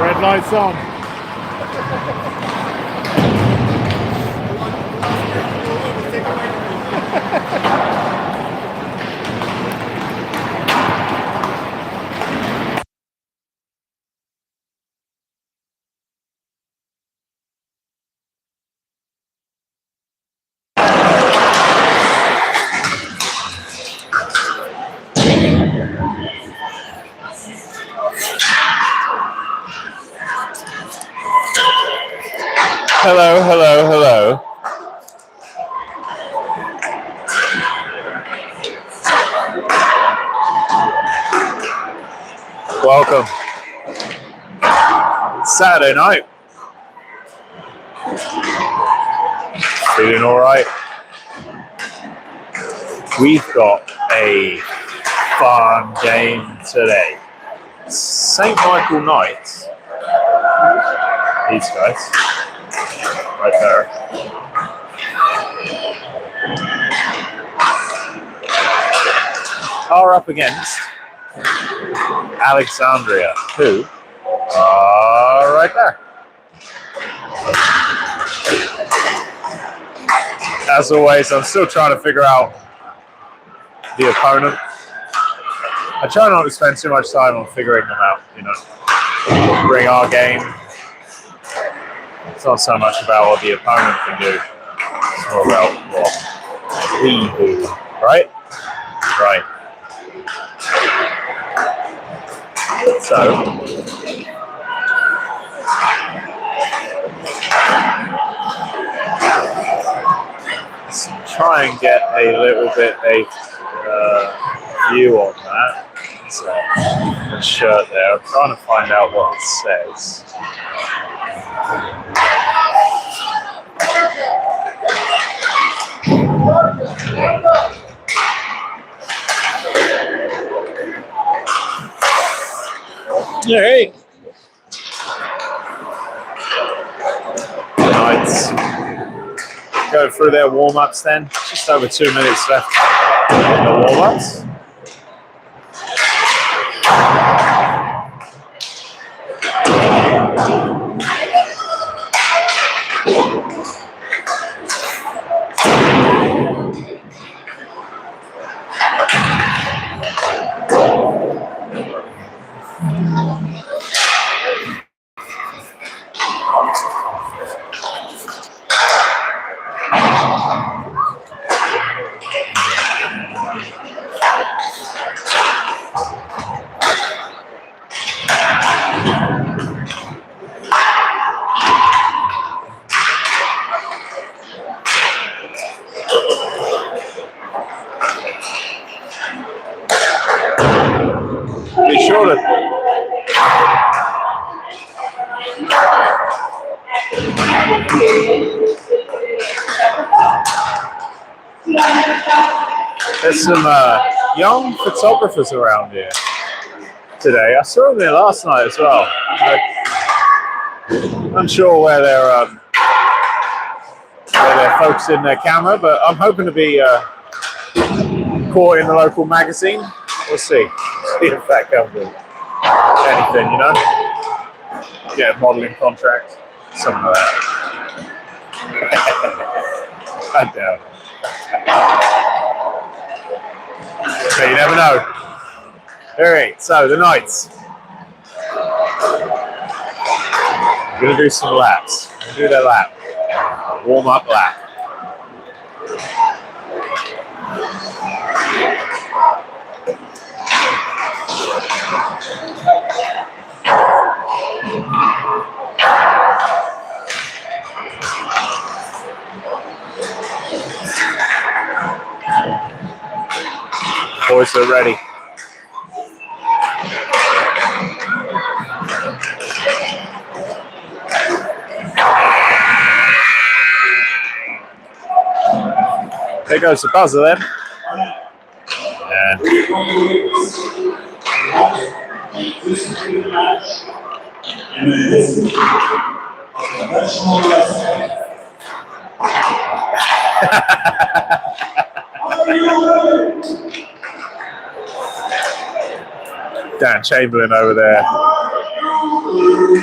Red light's on. Hello, hello, hello. Welcome. It's Saturday night. Feeling all right? We've got a fun game today. St. Michael Knights. These guys. Right there. Are up against Alexandria, who are right there. As always, I'm still trying to figure out the opponent. I try not to spend too much time on figuring them out, you know. Bring our game. It's not so much about what the opponent can do. It's more about what we do, right? Right. So, let's try and get a little bit of view on that. So, the shirt there. I'm trying to find out what it says. Hey. Knights go through their warm-ups then. Just over 2 minutes left in the warm-ups. Be sure to there's some young photographers around here today. I saw them there last night as well. I'm unsure where they're focusing their camera, but I'm hoping to be caught in the local magazine. We'll see. See if that comes with anything, you know? Get a modeling contract, something like that. I doubt it. But you never know. Alright, so the Knights. I'm going to do some laps. I'm going to do their lap. Warm-up lap. Boys are ready. There goes the buzzer then. And Dan Chamberlain over there Woo!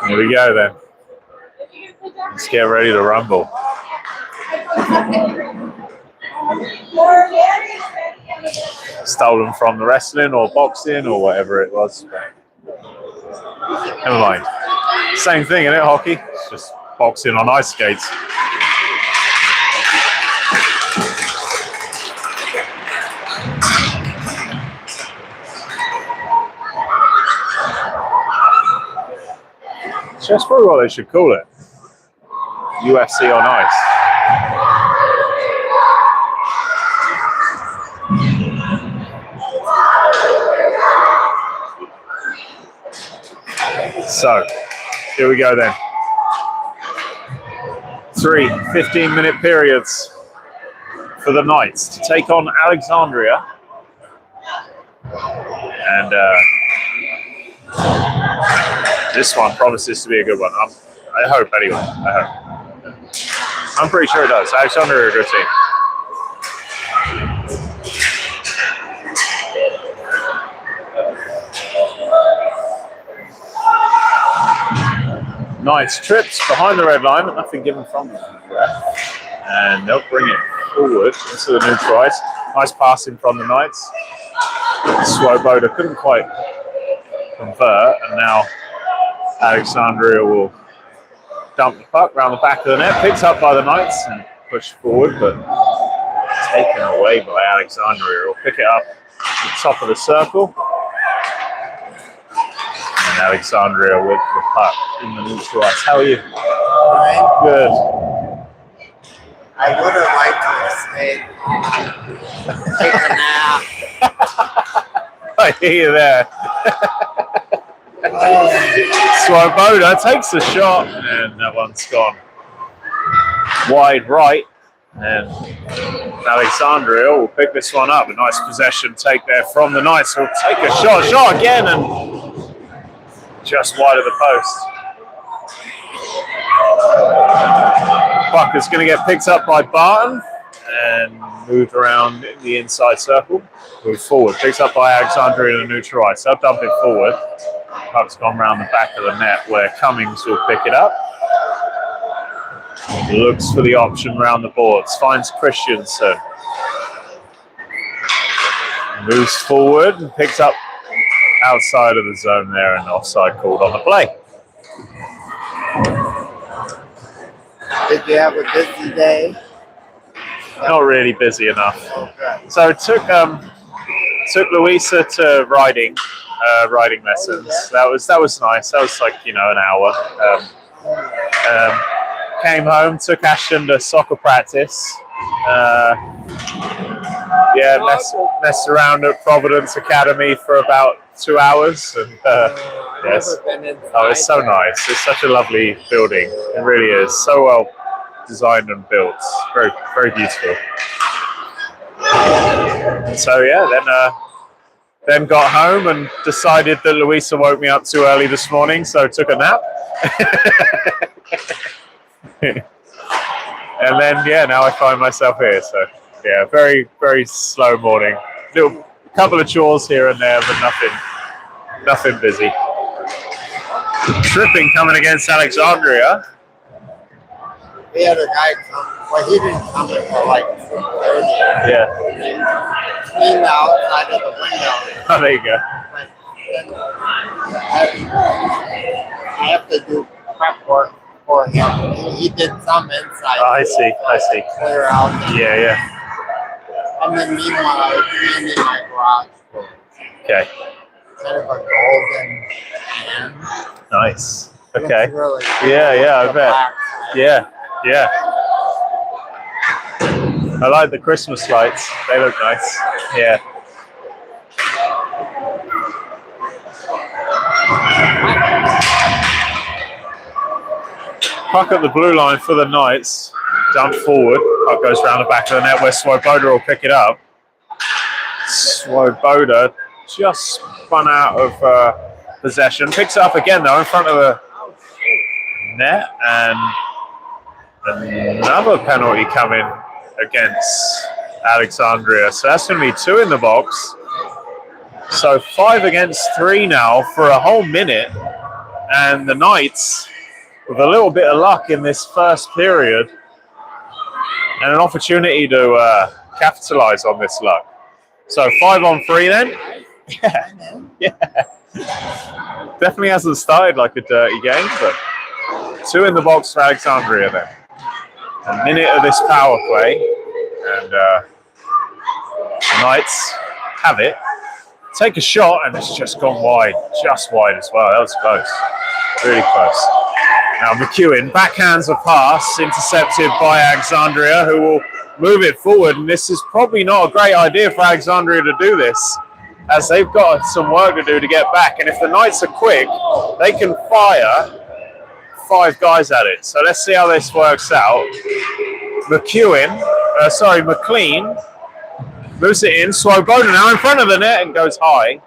Here we go then. Let's get ready to rumble. Stolen from the wrestling or boxing or whatever it was. Never mind. Same thing, isn't it, hockey? It's just boxing on ice skates. So that's probably what they should call it. UFC on ice. So, here we go then. 3 15-minute periods for the Knights to take on Alexandria. And this one promises to be a good one. I hope, anyway. I hope. I'm pretty sure it does. Alexandria are a good team. Knights trips behind the red line, but nothing given from them. And they'll bring it forward into the neutral ice. Nice passing from the Knights. Swoboda couldn't quite convert, and now Alexandria will dump the puck around the back of the net, picked up by the Knights and pushed forward, but taken away by Alexandria. Will pick it up at the top of the circle. And Alexandria with the puck in the neutral ice. How are you? Fine. Good. I would have liked to stay, take a nap. I hear you there. Swoboda takes the shot, and that one's gone wide right. And Alexandria will pick this one up. A nice possession take there from the Knights. Will take a shot again, and just wide of the post. Puck is going to get picked up by Barton and moved around in the inside circle. Move forward, picks up by Alexandria in the neutral ice. They'll dump it forward. Puck's gone round the back of the net where Cummings will pick it up. Looks for the option round the boards. Finds Christensen. Moves forward and picks up outside of the zone there, and offside called on the play. Did you have a busy day? Not really busy enough. Okay. So it took Louisa to riding lessons. That was nice. That was like an hour. Came home, took Ashton to soccer practice. Messed around at Providence Academy for about 2 hours, and yes, it's so nice. It's such a lovely building. It really is so well designed and built. Very, very beautiful. So yeah, then got home and decided that Louisa woke me up too early this morning, so took a nap. And then now I find myself here. So yeah, very, very slow morning. Little couple of chores here and there, but nothing busy. Tripping coming against Alexandria. We had a guy come, well, he didn't come until like 2:30. Yeah. He leaned outside of the window. Oh, there you go. I have to do prep work for him. He did some inside. Oh, I see. Clear out. Yeah. And then meanwhile, I was cleaning my garage for Okay. kind of a golden pan. Nice. Okay. It's really Yeah, I bet. Yeah. I like the Christmas lights. They look nice. Yeah. Puck at the blue line for the Knights. Dump forward. Puck goes around the back of the net where Swoboda will pick it up. Swoboda just spun out of possession. Picks it up again though in front of the net, and another penalty coming against Alexandria. So that's going to be 2 in the box. So 5 against 3 now for a whole minute. And the Knights, with a little bit of luck in this first period, and an opportunity to capitalize on this luck. So 5 on 3 then? Yeah. Definitely hasn't started like a dirty game, but 2 in the box for Alexandria then. A minute of this power play, and Knights have it. Take a shot, and it's just gone wide. Just wide as well. That was close. Really close. Now McEwen backhands a pass, intercepted by Alexandria, who will move it forward. And this is probably not a great idea for Alexandria to do this, as they've got some work to do to get back. And if the Knights are quick, they can fire 5 guys at it. So let's see how this works out. McLean moves it in. Swoboda now in front of the net and goes high.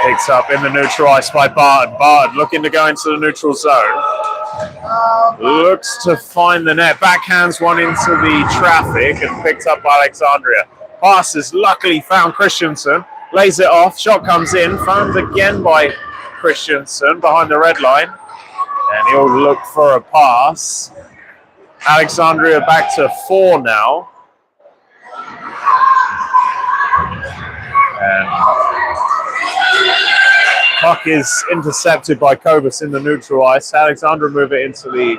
Picks up in the neutral ice by Barton. Barton looking to go into the neutral zone. Looks to find the net. Backhands one into the traffic and picked up by Alexandria. Passes luckily found Christensen. Lays it off. Shot comes in. Found again by Christensen behind the red line. And he'll look for a pass. Alexandria back to 4 now. And puck is intercepted by Kobus in the neutral ice. Alexandria move it into the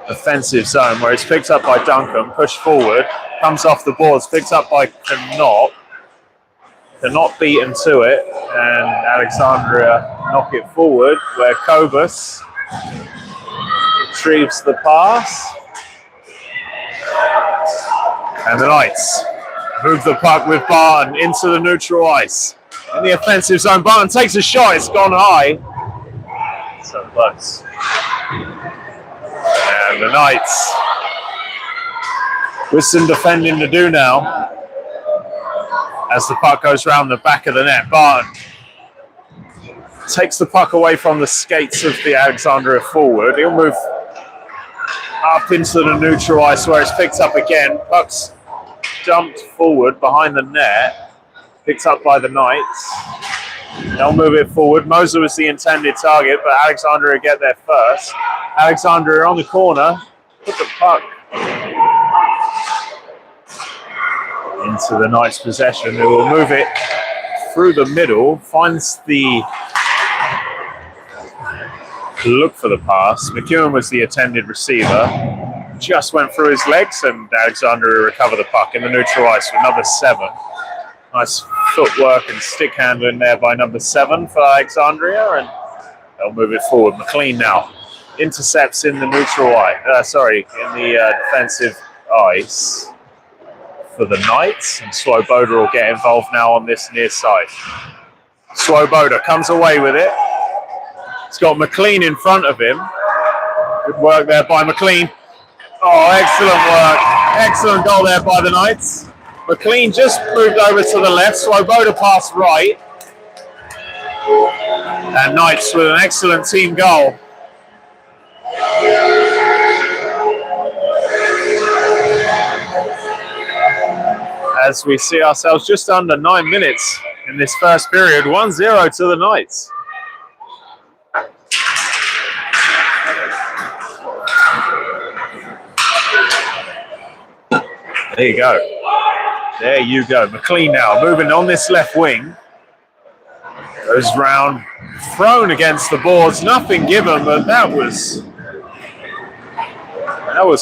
offensive zone where it's picked up by Duncan. Pushed forward. Comes off the boards. Picked up by Knott. Knott beaten to it. And Alexandria knock it forward where Kobus retrieves the pass. And the Knights move the puck with Barton into the neutral ice. In the offensive zone, Barton takes a shot. It's gone high. So close. And the Knights with some defending to do now as the puck goes round the back of the net. Barton takes the puck away from the skates of the Alexandria forward. He'll move up into the neutral ice where it's picked up again. Puck's dumped forward behind the net. Picked up by the Knights. They'll move it forward. Moser was the intended target, but Alexandria get there first. Alexandria on the corner. Put the puck into the Knights' possession, who will move it through the middle. Finds the look for the pass. McEwen was the intended receiver. Just went through his legs, and Alexandria recover the puck in the neutral ice with number 7. Nice footwork and stick handling there by number 7 for Alexandria, and they'll move it forward. McLean now intercepts in the neutral ice. In the defensive ice for the Knights, and Swoboda will get involved now on this near side. Swoboda comes away with it. He's got McLean in front of him. Good work there by McLean. Oh, excellent work. Excellent goal there by the Knights. McLean just moved over to the left. Swoboda passed right. And Knights with an excellent team goal. As we see ourselves just under 9 minutes in this first period. 1-0 to the Knights. There you go. There you go. McLean now moving on this left wing. Goes round, thrown against the boards. Nothing given, but that was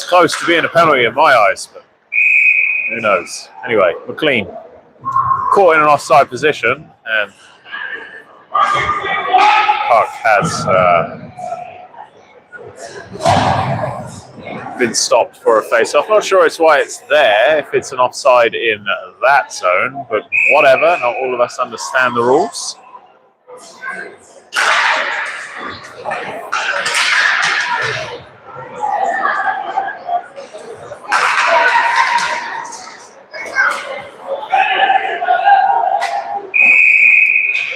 close to being a penalty in my eyes, but who knows. Anyway, McLean caught in an offside position, and puck has been stopped for a face-off. Not sure it's why it's there, if it's an offside in that zone, but whatever. Not all of us understand the rules.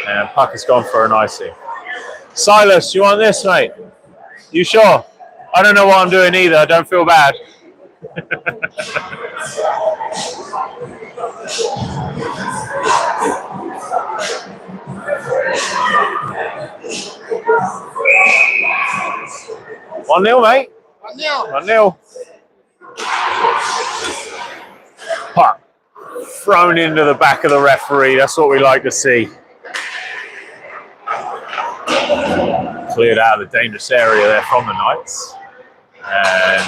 And puck has gone for an icing. Silas, you want this, mate? You sure? I don't know what I'm doing either. I don't feel bad. 1-0, mate. 1-0. 1-0. Puck thrown into the back of the referee. That's what we like to see. Cleared out of the dangerous area there from the Knights. And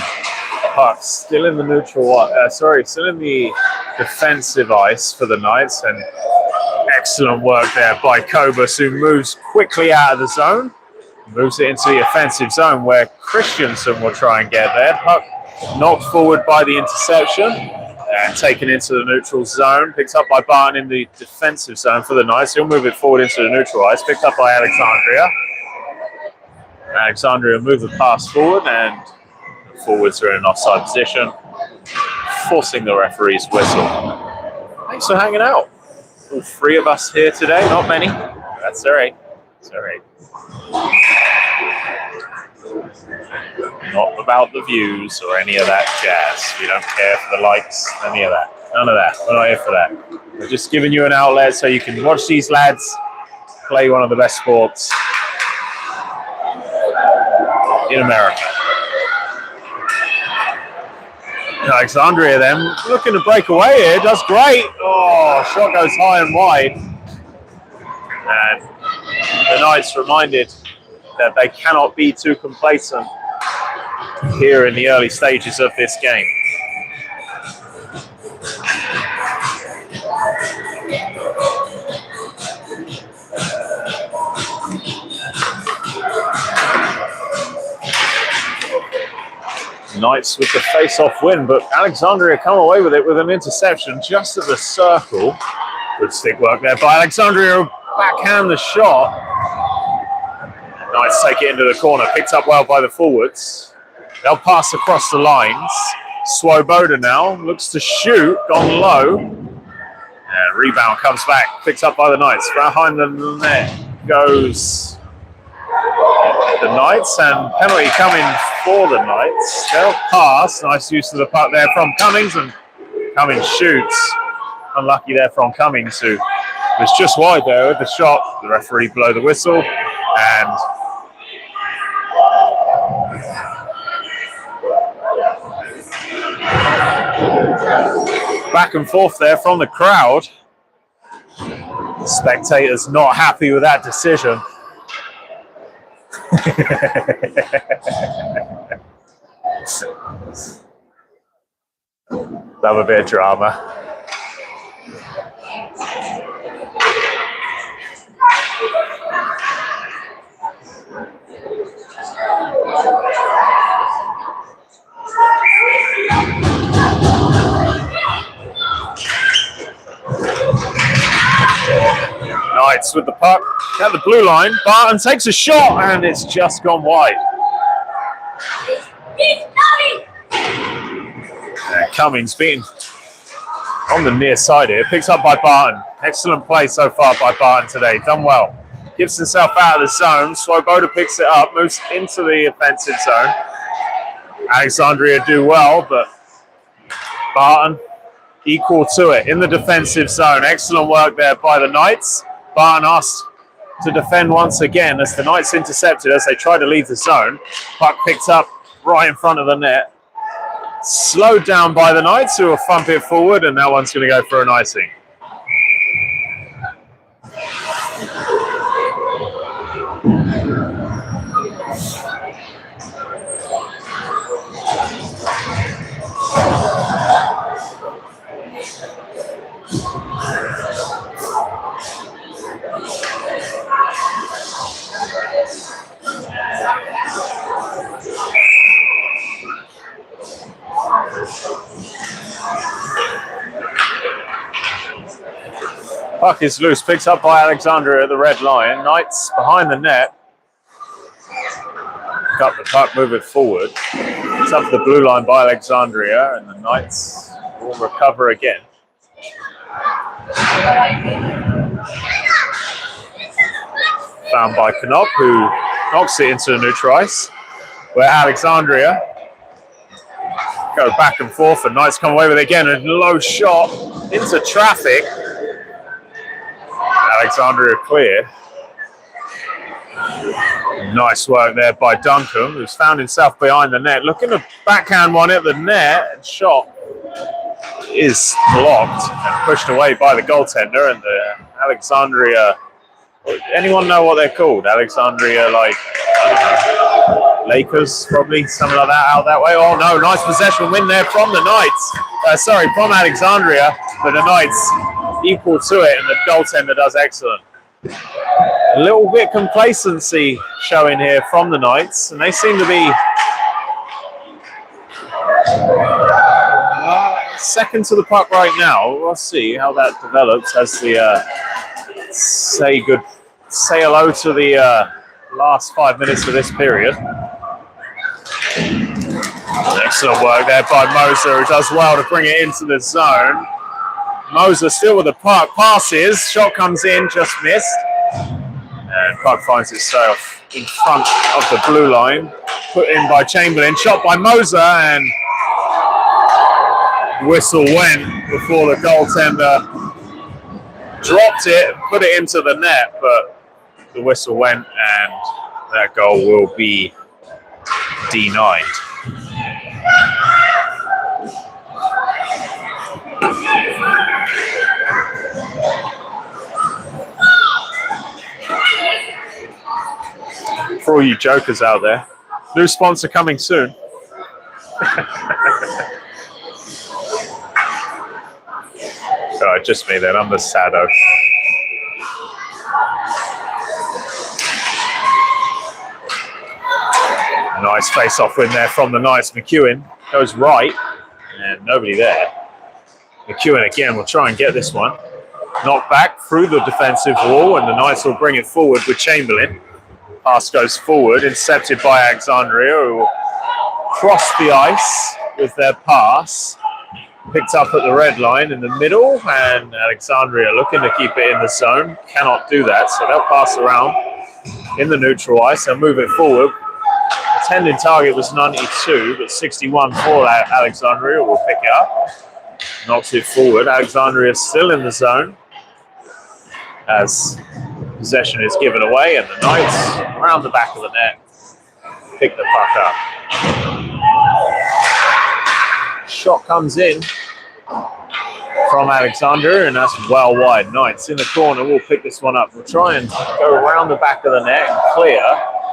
puck still in the neutral, still in the defensive ice for the Knights. And excellent work there by Kobus, who moves quickly out of the zone. Moves it into the offensive zone where Christensen will try and get there. Puck knocked forward by the interception and taken into the neutral zone. Picked up by Barton in the defensive zone for the Knights. He'll move it forward into the neutral ice. Picked up by Alexandria. Alexandria move the pass forward, and the forwards are in an offside position, forcing the referee's whistle. Thanks for hanging out. All three of us here today, not many. That's all right. It's all right. Not about the views or any of that jazz. We don't care for the likes, any of that. None of that. We're not here for that. We're just giving you an outlet so you can watch these lads play one of the best sports in America. Alexandria then looking to break away here. Does great. Oh, shot goes high and wide. And the Knights reminded that they cannot be too complacent here in the early stages of this game. Knights with the face-off win, but Alexandria come away with it with an interception just at the circle. Good stick work there by Alexandria. Backhand the shot. Knights take it into the corner. Picked up well by the forwards. They'll pass across the lines. Swoboda now looks to shoot. Gone low. And rebound comes back. Picked up by the Knights. Behind the net goes the Knights, and penalty coming for the Knights. They'll pass. Nice use of the puck there from Cummings, and Cummings shoots. Unlucky there from Cummings, who was just wide there with the shot. The referee blow the whistle, and back and forth there from the crowd. Spectators not happy with that decision. Love a bit of drama. Knights with the puck at the blue line. Barton takes a shot, and it's just gone wide. And Cummings being on the near side here. Picks up by Barton. Excellent play so far by Barton today. Done well. Gives himself out of the zone. Swoboda picks it up, moves into the offensive zone. Alexandria do well, but Barton equal to it in the defensive zone. Excellent work there by the Knights. Barton asked to defend once again as the Knights intercepted as they try to leave the zone. Puck picked up right in front of the net. Slowed down by the Knights, who will thump it forward, and that one's going to go for an icing. Puck is loose, picked up by Alexandria at the red line. Knights behind the net. Pick up the puck, move it forward. It's up to the blue line by Alexandria, and the Knights will recover again. Found by Knop, who knocks it into the neutral ice, where Alexandria go back and forth, and Knights come away with it again. A low shot into traffic. Alexandria clear. Nice work there by Duncan, who's found himself behind the net. Looking to backhand one at the net, and shot is blocked and pushed away by the goaltender. And the Alexandria, anyone know what they're called? Alexandria, like, I don't know, Lakers, probably, something like that out that way. Oh no, nice possession win there from the Knights. From Alexandria, but the Knights equal to it, and the goaltender does excellent. A little bit complacency showing here from the Knights, and they seem to be second to the puck right now. We'll see how that develops as the say hello to the last 5 minutes of this period. Excellent work there by Moser, who does well to bring it into the zone. Moser still with the puck, passes, shot comes in, just missed. And puck finds itself in front of the blue line, put in by Chamberlain, shot by Moser, and whistle went before the goaltender dropped it and put it into the net, but the whistle went and that goal will be denied. For all you jokers out there, new sponsor coming soon. Oh, just me then, I'm the saddo. Nice face-off win there from the Knights. McEwen goes right, and nobody there. McEwen again will try and get this one. Knocked back through the defensive wall, and the Knights will bring it forward with Chamberlain. Pass goes forward, intercepted by Alexandria, who will cross the ice with their pass. Picked up at the red line in the middle, and Alexandria looking to keep it in the zone. Cannot do that, so they'll pass around in the neutral ice and move it forward. Intended target was 92, but 61 for Alexandria will pick it up. Knocks it forward. Alexandria still in the zone as possession is given away, and the Knights around the back of the net pick the puck up. Shot comes in from Alexandria, and that's well wide. Knights in the corner will pick this one up. We'll try and go around the back of the net and clear.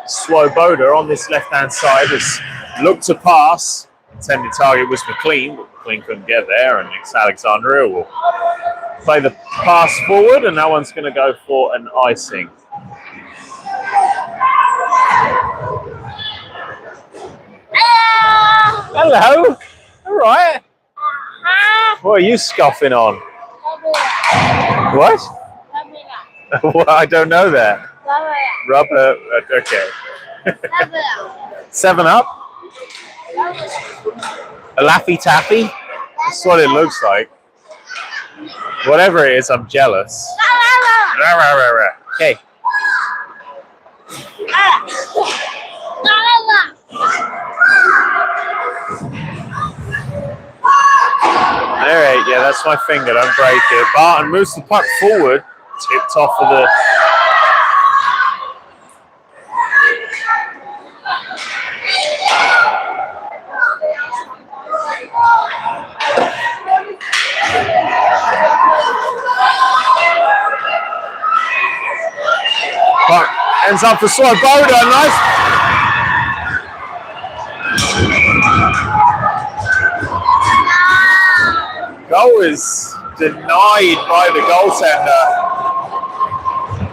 Swoboda on this left-hand side has looked to pass. Intended target was McLean, but McLean couldn't get there, and it's Alexandria will play the pass forward, and that one's going to go for an icing. Hello. All right. What are you scoffing on? What? Well, I don't know that. Rubber. Okay. 7 Up? A Laffy Taffy? That's what it looks like. Whatever it is, I'm jealous. Okay. Alright, yeah, that's my finger, don't break it. Barton moves the puck forward, tipped off of the... Puck ends up for Swoboda, nice. Goal is denied by the goaltender.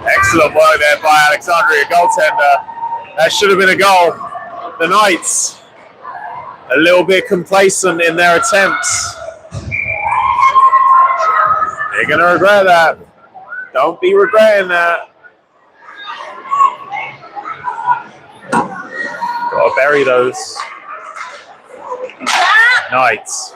Excellent work there by Alexandria goaltender. That should have been a goal. The Knights a little bit complacent in their attempts. They're going to regret that. Don't be regretting that. Gotta bury those. Knights.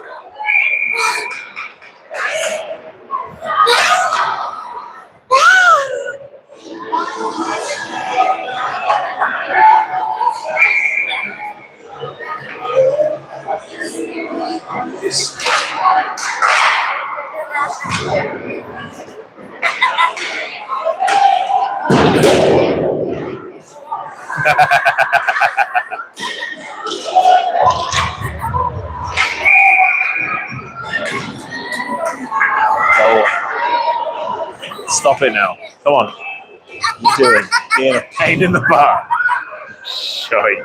Stop it now. Come on. What are you doing? Being a pain in the butt. Shite.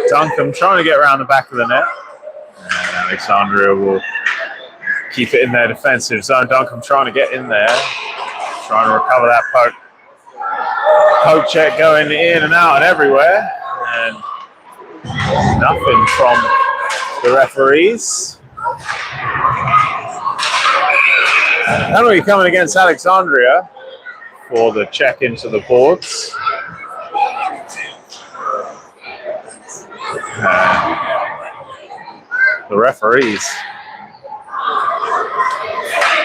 Duncan trying to get around the back of the net. And Alexandria will keep it in their defensive zone. Duncan trying to get in there. Trying to recover that poke. Poke check going in and out and everywhere. And nothing from the referees. Penalty coming against Alexandria for the check into the boards. The referees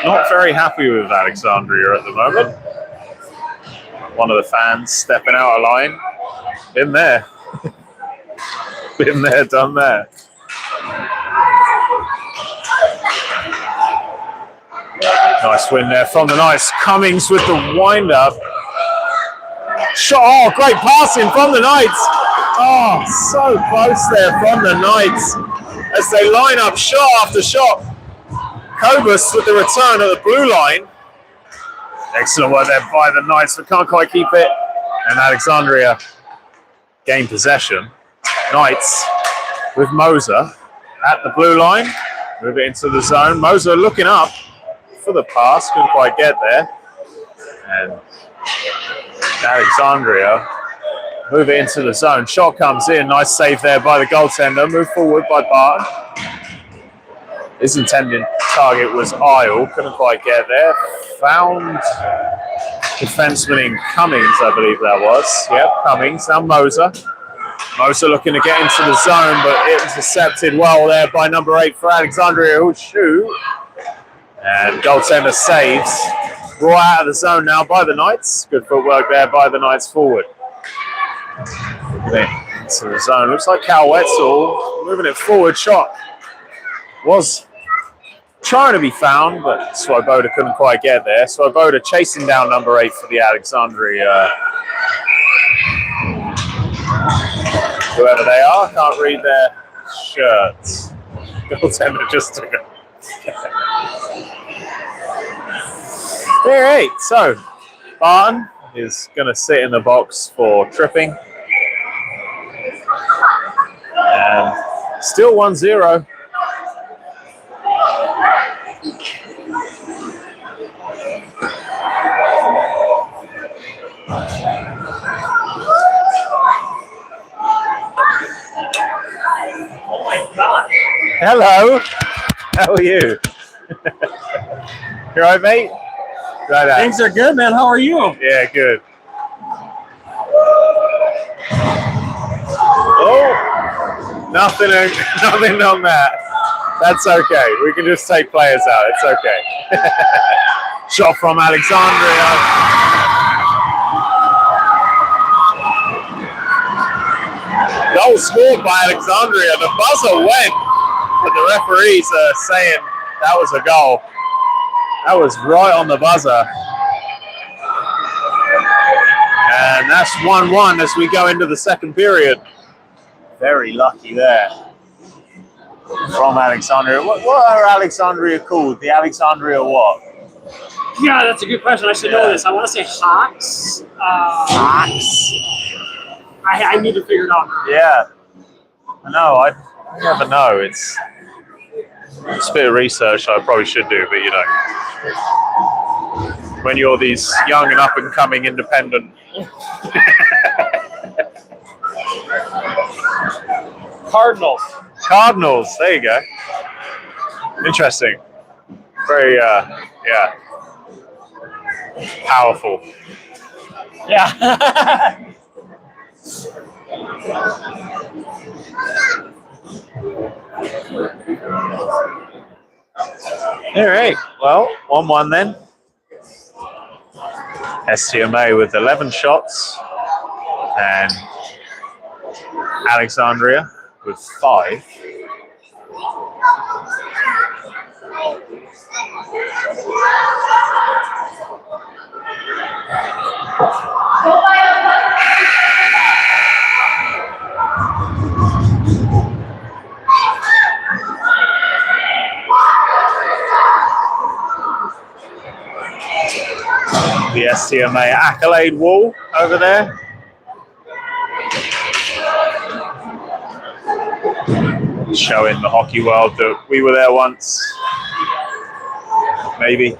not very happy with Alexandria at the moment. One of the fans stepping out of line. Been there. Been there, done that. Nice win there from the Knights. Cummings with the wind-up. Shot, oh, great passing from the Knights. Oh, so close there from the Knights as they line up shot after shot. Cobus with the return at the blue line. Excellent work there by the Knights, but can't quite keep it. And Alexandria gain possession. Knights with Moser at the blue line. Move it into the zone. Moser looking up for the pass, couldn't quite get there. And Alexandria move it into the zone. Shot comes in. Nice save there by the goaltender. Move forward by Barton. His intended target was Isle. Couldn't quite get there. Found defenseman in Cummings, I believe that was. Yep, Cummings. Now Moser. Moser looking to get into the zone, but it was intercepted well there by number 8 for Alexandria, who'll shoot. And goaltender saves. Brought out of the zone now by the Knights. Good footwork there by the Knights forward. Into the zone. Looks like Cal Wetzel moving it forward. Shot was trying to be found, but Swoboda couldn't quite get there. Swoboda chasing down number 8 for the Alexandria. Whoever they are, can't read their shirts. Goaltender just took it. All right, so Barton is going to sit in the box for tripping. And still 1-0. Hello. How are you? You alright, mate? Right. Things are good, man. How are you? Yeah, good. Oh, nothing on that. That's okay. We can just take players out. It's okay. Shot from Alexandria. Goal scored by Alexandria. The buzzer went, but the referees are saying that was a goal. That was right on the buzzer. And that's 1-1 as we go into the second period. Very lucky there from Alexandria. What are Alexandria called? The Alexandria what? Yeah, that's a good question. I should know this. I want to say Hawks. Hawks? I need to figure it out. Yeah. I know. I never know. It's a bit of research I probably should do, but you know, when you're these young and up and coming independent. Cardinals. Cardinals. There you go. Interesting. Very, yeah. Powerful. Yeah. All right. Well, 1-1 then. STMA with 11 shots and Alexandria with 5. The STMA accolade wall over there. Showing the hockey world that we were there once. Maybe.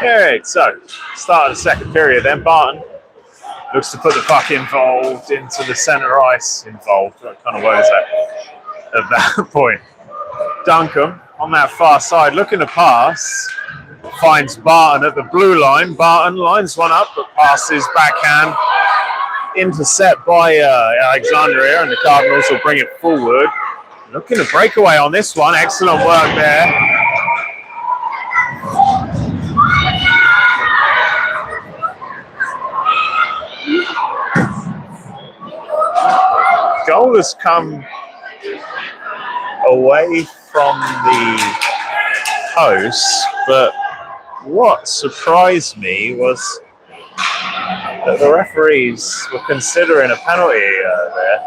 Alright, so start of the second period then. Barton looks to put the puck involved into the center ice. Involved, what kind of word is that? At that point. Duncan on that far side looking to pass. Finds Barton at the blue line. Barton lines one up, but passes backhand. Intercept by Alexandria, and the Cardinals will bring it forward. Looking to break away on this one. Excellent work there. Goal has come away from the post, but what surprised me was that the referees were considering a penalty there.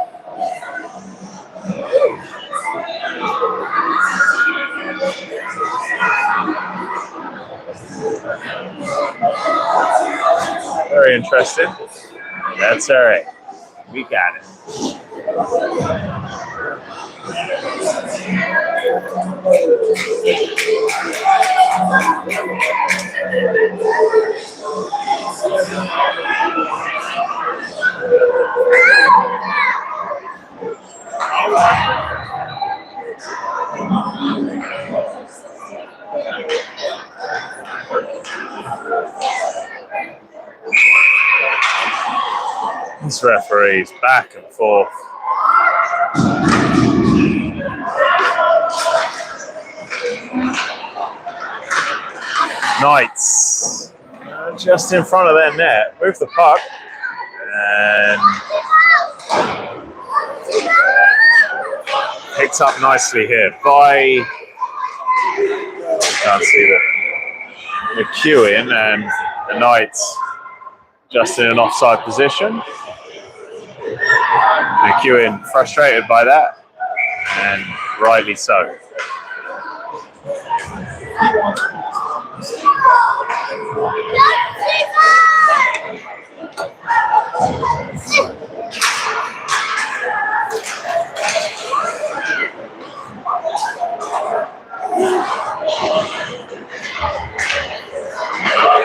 Very interesting. That's all right. We got it. This referee's back and forth. Knights just in front of their net. Move the puck and picked up nicely here by, can't see the McEwen, and the Knights just in an offside position. McEwen frustrated by that, and rightly so.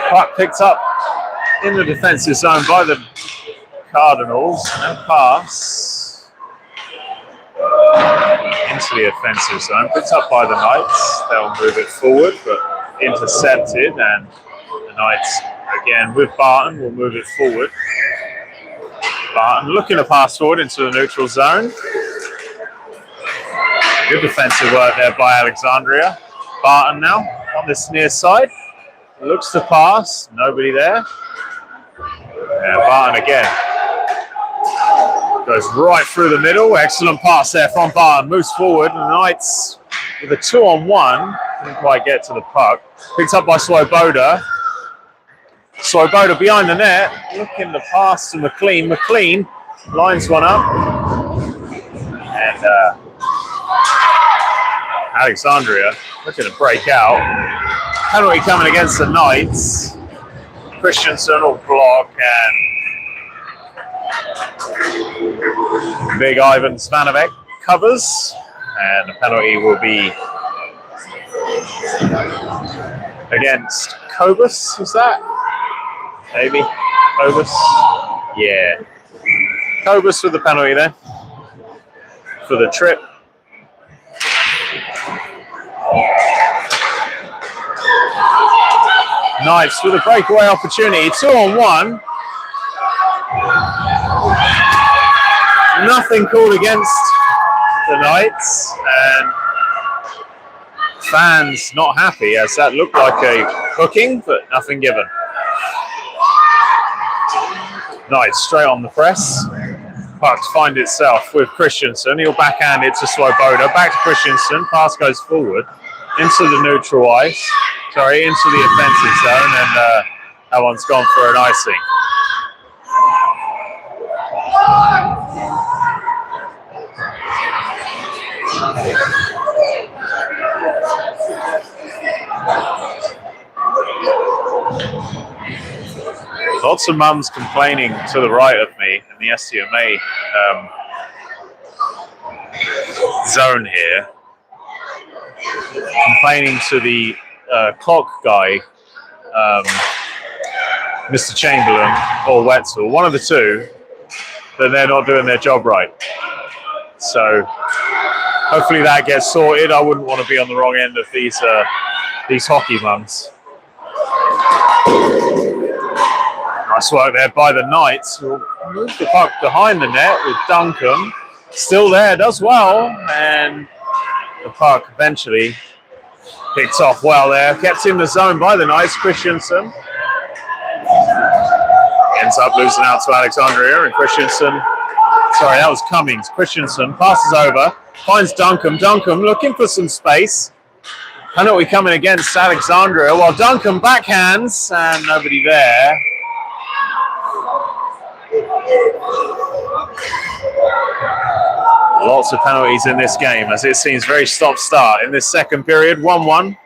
Puck picked up in the defensive zone by the Cardinals, and pass into the offensive zone, picked up by the Knights. They'll move it forward, but intercepted, and the Knights again with Barton will move it forward. Barton looking to pass forward into the neutral zone. Good defensive work there by Alexandria. Barton now on this near side. Looks to pass, nobody there. Yeah, Barton again. Goes right through the middle. Excellent pass there from Barn. Moves forward. And the Knights with a 2-on-1. Didn't quite get to the puck. Picked up by Swoboda. Swoboda behind the net. Looking to pass to McLean. McLean lines one up. And Alexandria looking to break out. Penalty coming against the Knights. Christensen will block and Big Ivan Svanovec covers. And the penalty will be against Kobus, is that? Maybe? Kobus? Yeah. Kobus with the penalty there for the trip. Knights with a breakaway opportunity. 2-on-1. Nothing called against the Knights. And fans not happy as that looked like a hooking, but nothing given. Knights straight on the press. Puck find itself with Christensen. He'll backhand it to Swoboda. Back to Christensen. Pass goes forward into the neutral ice. Sorry, into the offensive zone, and that one's gone for an icing. Lots of mums complaining to the right of me in the STMA zone here. Complaining to the clock guy, Mr. Chamberlain or Wetzel, one of the two, that they're not doing their job right. So hopefully that gets sorted. I wouldn't want to be on the wrong end of these hockey mums. Nice work there by the Knights. We'll move the puck behind the net with Duncan. Still there, does well, and the puck eventually picked off well there. Kept in the zone by the Knights. Christensen ends up losing out to Alexandria, and Christensen, sorry, that was Cummings. Christensen passes over, finds Duncan. Duncan looking for some space. Penalty coming against Alexandria, while Duncan backhands, and nobody there. Lots of penalties in this game, as it seems very stop-start in this second period. 1-1.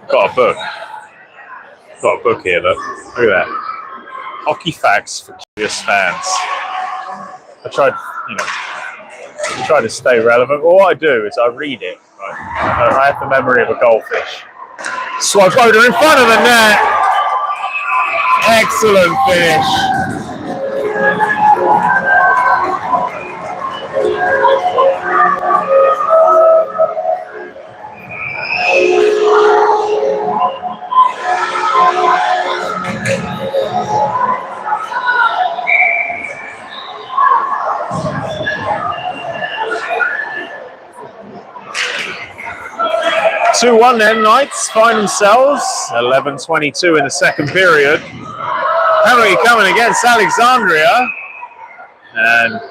Got a book. Got a book here, look. Look at that. Hockey facts for curious fans. I try to stay relevant. Well, what I do is I read it. Right? I have the memory of a goldfish. Swoboda in front of the net. Excellent finish. 2-1 then, Knights find themselves. 11:22 in the second period. Penalty coming against Alexandria. And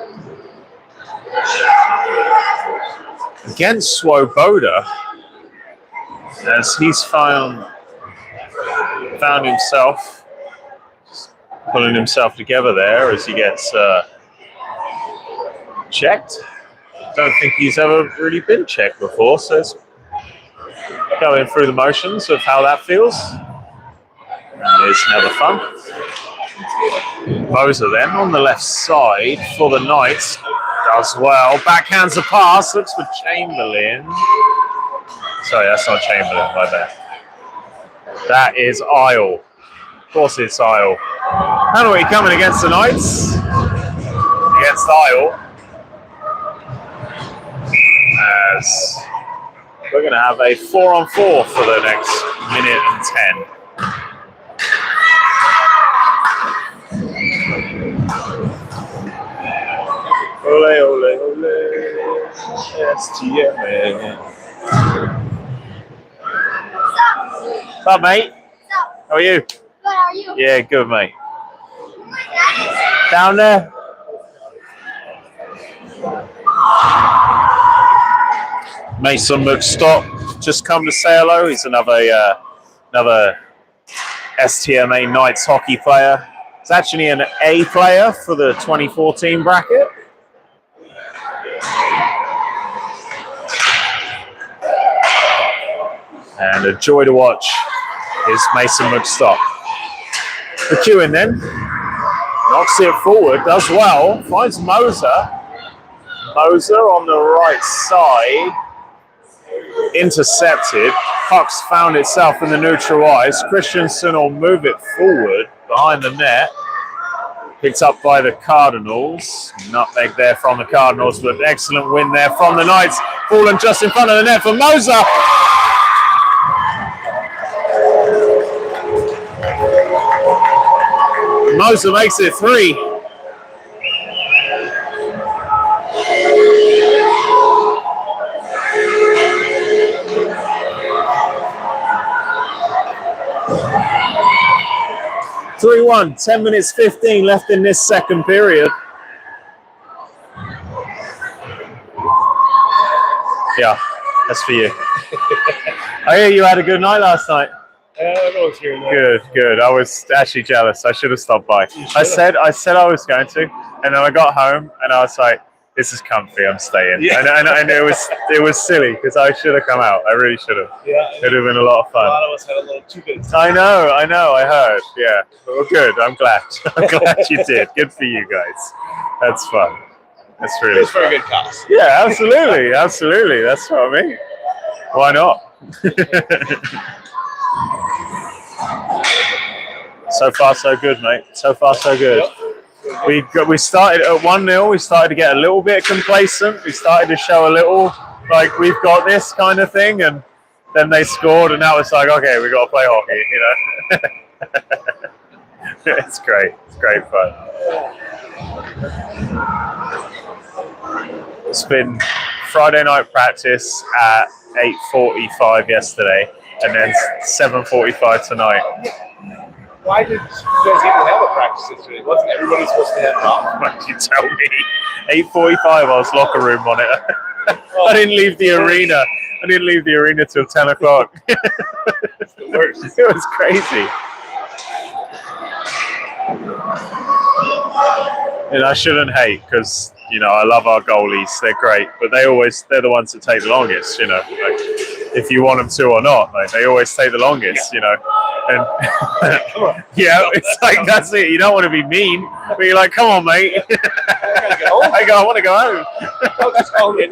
against Swoboda, as he's found himself pulling himself together there as he gets checked. Don't think he's ever really been checked before, so it's going through the motions of how that feels. And here's another fun. Moser then on the left side for the Knights. Does well. Backhands the pass. Looks for Chamberlain. Sorry, that's not Chamberlain, my bad. That is Isle. Of course it's Isle. Penalty coming against the Knights. Against Isle. As we're going to have a 4-on-4 for the next minute and 10. Ole, ole, ole. STMA. What's up, mate? How are you? Good, how are you? Yeah, good, mate. Down there? Mason McStock just come to say hello. He's another STMA Knights hockey player. He's actually an A player for the 2014 bracket. And a joy to watch is Mason McStock. McEwen then knocks it forward, does well, finds Moser. Moser on the right side, intercepted. Puck's found itself in the neutral ice. Christensen will move it forward behind the net. Picked up by the Cardinals. Nutmeg there from the Cardinals, but excellent win there from the Knights. Fallen just in front of the net for Moser. Moser makes it 3. (3-1). 10 minutes 15 left in this second period. Yeah, that's for you. I hear you had a good night last night. Good. I was actually jealous. I should have stopped by. I said I was going to, and then I got home and I was like, "This is comfy. I'm staying." Yeah. And it was silly because I should have come out. I really should have. Yeah, it'd have been a lot of fun. A lot of us had a little too good. I know. I heard. Yeah. Well, good. I'm glad. I'm glad you did. Good for you guys. That's fun. That's really. It's for a good cause. Yeah, absolutely. That's what I mean. Why not? So far, so good, mate. So far, so good. We started at 1-0. We started to get a little bit complacent. We started to show a little like we've got this kind of thing, and then they scored, and now it's like, okay, we got to play hockey. It's great. It's great fun. It's been Friday night practice at 8:45 yesterday, and then 7:45 tonight. Why did you guys even have a practice yesterday? Wasn't everybody supposed to have it off? Why did you tell me? 8:45, I was locker room monitor. I didn't leave the arena. I didn't leave the arena till 10 o'clock. It's the worst. It was crazy. And I shouldn't hate because, I love our goalies. They're great, but they're the ones that take the longest, Like, if you want them to or not, like, they always take the longest, And yeah, it's like, that's it. You don't want to be mean, but you're like, come on, mate. I want to go home. I'll just call it.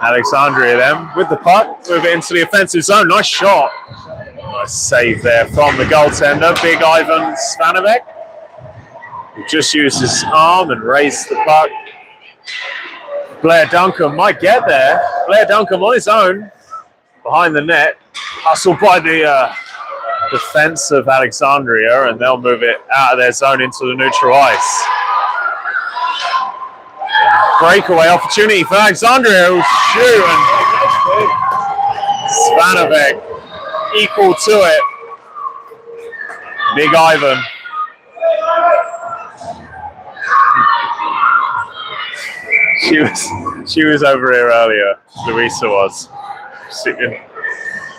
Alexandria then with the puck, move it into the offensive zone. Nice shot. Nice save there from the goaltender, Big Ivan Svanovec. He just used his arm and raised the puck. Blair Duncan might get there. Blair Duncan on his own behind the net. Hustled by the defense of Alexandria, and they'll move it out of their zone into the neutral ice. Breakaway opportunity for Alexandria, who'll shoot, and Svanovec equal to it. Big Ivan. She was over here earlier. Louisa was.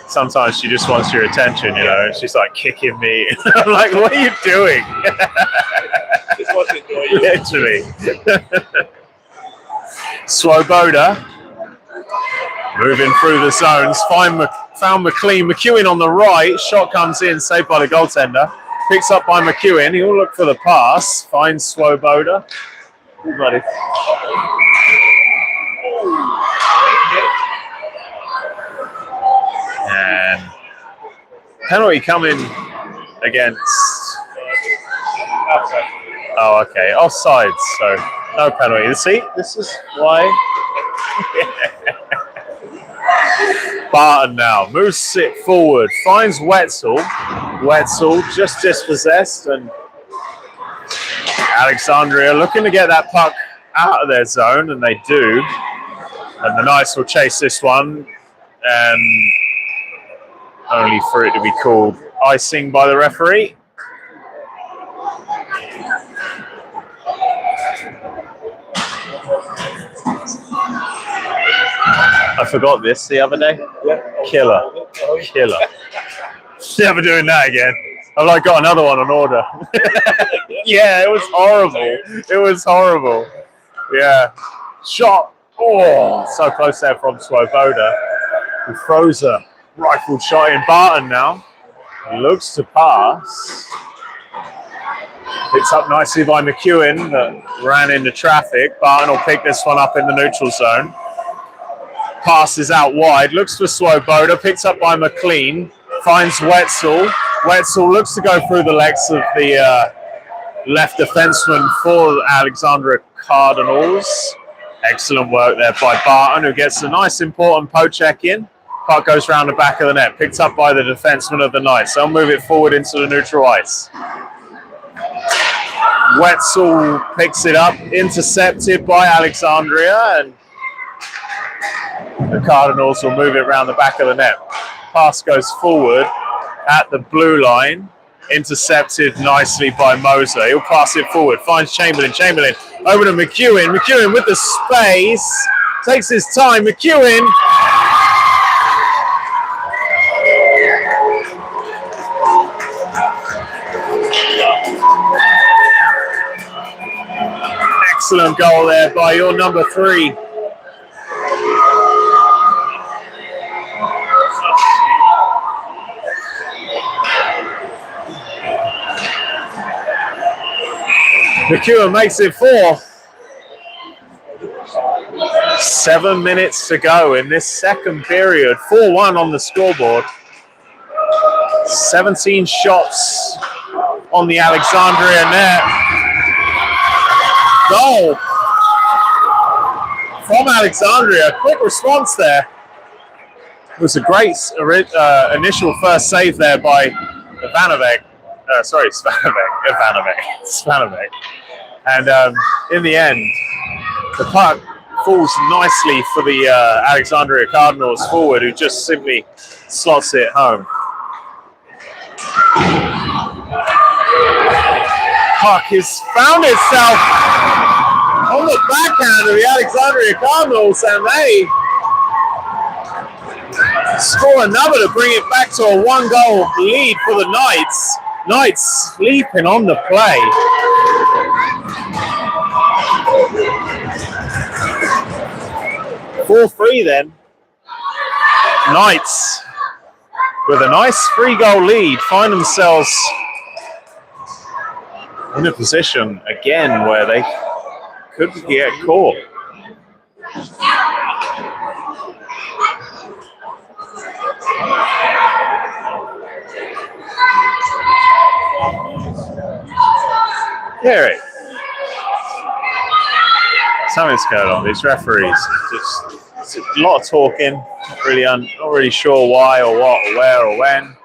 Sometimes she just wants your attention, and she's like kicking me. I'm like, what are you doing? Just want to enjoy you. Literally. Swoboda moving through the zones. Found McLean. McEwen on the right. Shot comes in, saved by the goaltender. Picks up by McEwen. He'll look for the pass. Finds Swoboda. Good buddy. And penalty coming against. Outside. Oh, okay. Offside, so no penalty. See, this is why. Barton now moves it forward, finds Wetzel. Wetzel just dispossessed and Alexandria looking to get that puck out of their zone, and they do. And the Knights will chase this one, and only for it to be called icing by the referee. I forgot this the other day. Killer. Never doing that again. I've like got another one on order. Yeah, it was horrible. It was horrible. Yeah. Shot. Oh, so close there from Swoboda, who throws a rifled shot in. Barton now. He looks to pass. Picked up nicely by McEwen that ran into traffic. Barton will pick this one up in the neutral zone. Passes out wide, looks for Swoboda, picked up by McLean, finds Wetzel. Wetzel looks to go through the legs of the left defenseman for Alexandria Cardinals. Excellent work there by Barton, who gets a nice important poke check in. Puck goes round the back of the net, picked up by the defenseman of the Knights. They'll move it forward into the neutral ice. Wetzel picks it up, intercepted by Alexandria, and the Cardinals will move it around the back of the net. Pass goes forward at the blue line, intercepted nicely by Moser. He'll pass it forward, finds Chamberlain. Chamberlain over to McEwen. McEwen with the space, takes his time. McEwen. Excellent goal there by your number 3. McEwen makes it 4. 7 minutes to go in this second period. 4-1 on the scoreboard. 17 shots on the Alexandria net. Goal from Alexandria. Quick response there. It was a great initial first save there by Ivanovic. Ivanovic. And in the end, the puck falls nicely for the Alexandria Cardinals forward, who just simply slots it home. Puck has found itself on the backhand of the Alexandria Cardinals, and they score another to bring it back to a 1-goal lead for the Knights. Knights sleeping on the play. Four 4-3 then. Knights, with a nice 3-goal lead, find themselves in a position again where they could get caught. Eric, something's going on. These referees, it's a lot of talking. Not really sure why or what or where or when.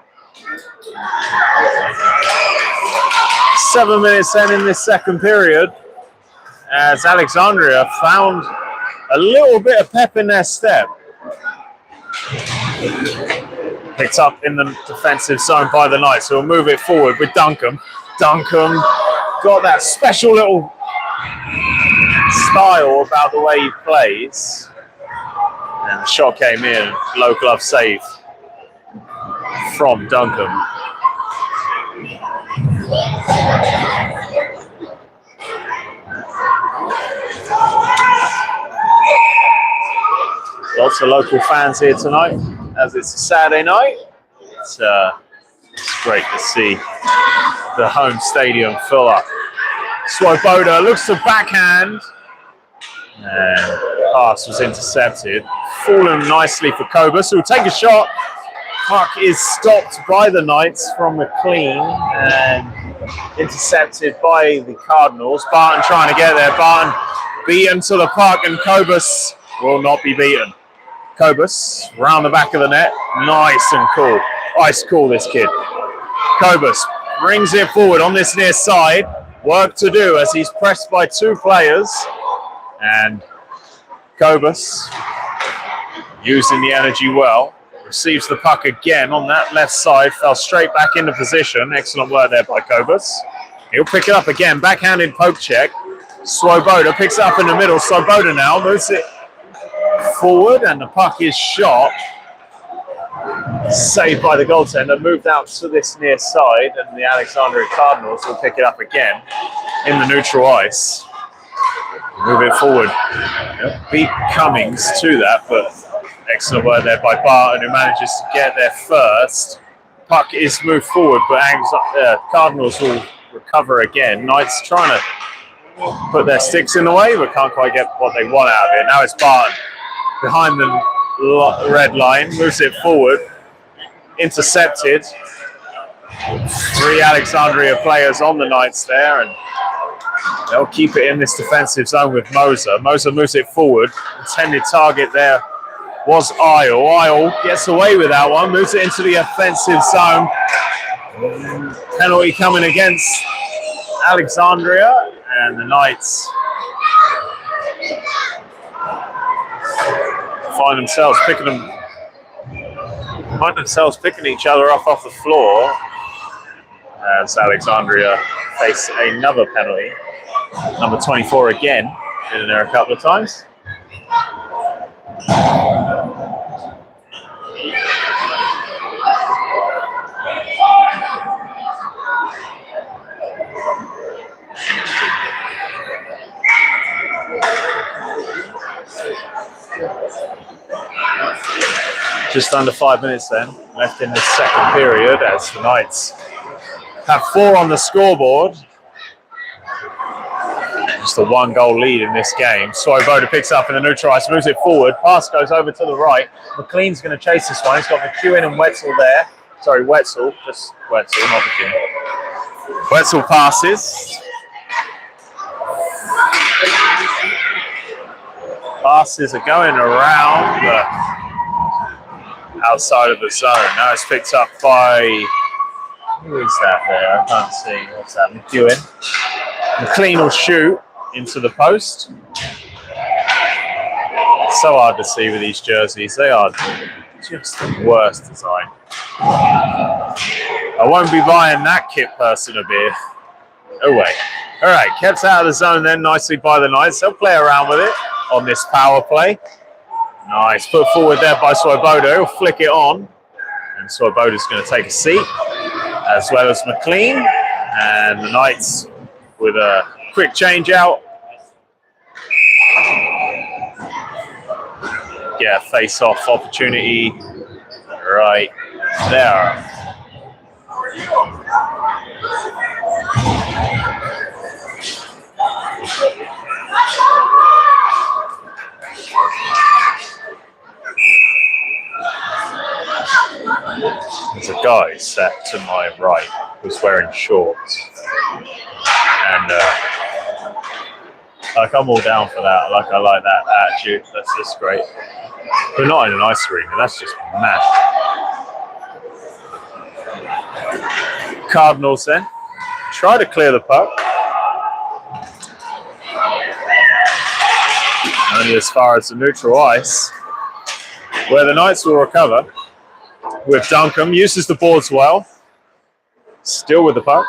7 minutes in this second period, as Alexandria found a little bit of pep in their step. Picked up in the defensive zone by the Knights, so we'll move it forward with Duncan. Duncan got that special little style about the way he plays. And the shot came in, low glove save from Duncan. Lots of local fans here tonight, as it's a Saturday night. It's great to see the home stadium fill up. Swoboda looks to backhand, and pass was intercepted. Fallen nicely for Kobus, who will take a shot. Puck is stopped by the Knights from McLean and intercepted by the Cardinals. Barton trying to get there. Barton beaten to the puck, and Kobus will not be beaten. Kobus round the back of the net. Nice and cool. Ice cool, this kid. Kobus brings it forward on this near side. work to do as he's pressed by 2 players. And Kobus, using the energy well, receives the puck again on that left side, fell straight back into position. Excellent work there by Kobus. He'll pick it up again, backhanded poke check. Swoboda picks it up in the middle. Swoboda now moves it forward, and the puck is shot. Saved by the goaltender, moved out to this near side, and the Alexandria Cardinals will pick it up again in the neutral ice. Move it forward. Beat Cummings to that, but excellent work there by Barton, who manages to get there first. Puck is moved forward, but Cardinals will recover again. Knights trying to put their sticks in the way, but can't quite get what they want out of it. Now it's Barton behind the red line, moves it forward, intercepted. 3 Alexandria players on the Knights there, and they'll keep it in this defensive zone with Moser. Moser moves it forward. Intended target there was Isle. Isle gets away with that one, moves it into the offensive zone. Penalty coming against Alexandria, and the Knights find themselves picking each other up off the floor as Alexandria face another penalty. Number 24 again, in there a couple of times. Just under 5 minutes then left in the second period as the Knights have 4 on the scoreboard. Just a 1-goal lead in this game. Swoboda picks up in the neutral ice, moves it forward. Pass goes over to the right. McLean's going to chase this one. He's got McEwen and Wetzel there. Sorry, Wetzel. Just Wetzel, not McEwen. Wetzel passes. Passes are going around outside of the zone. Now it's picked up by... Who is that there? I can't see. What's that? McEwen. McLean will shoot into the post. It's so hard to see with these jerseys. They are just the worst design. I won't be buying that kit person a beer. Oh wait. All right, kept out of the zone then nicely by the Knights. They'll play around with it on this power play. Nice, put forward there by Swoboda. He'll flick it on. And Swoboda's going to take a seat, as well as McLean. And the Knights with a quick change out. Yeah, face-off opportunity right there. There's a guy sat to my right who's wearing shorts. And like, I'm all down for that. I like that attitude. That's just great. But not in an ice arena. That's just mad. Cardinals then try to clear the puck. Only as far as the neutral ice, where the Knights will recover. With Duncombe, uses the boards well. Still with the puck.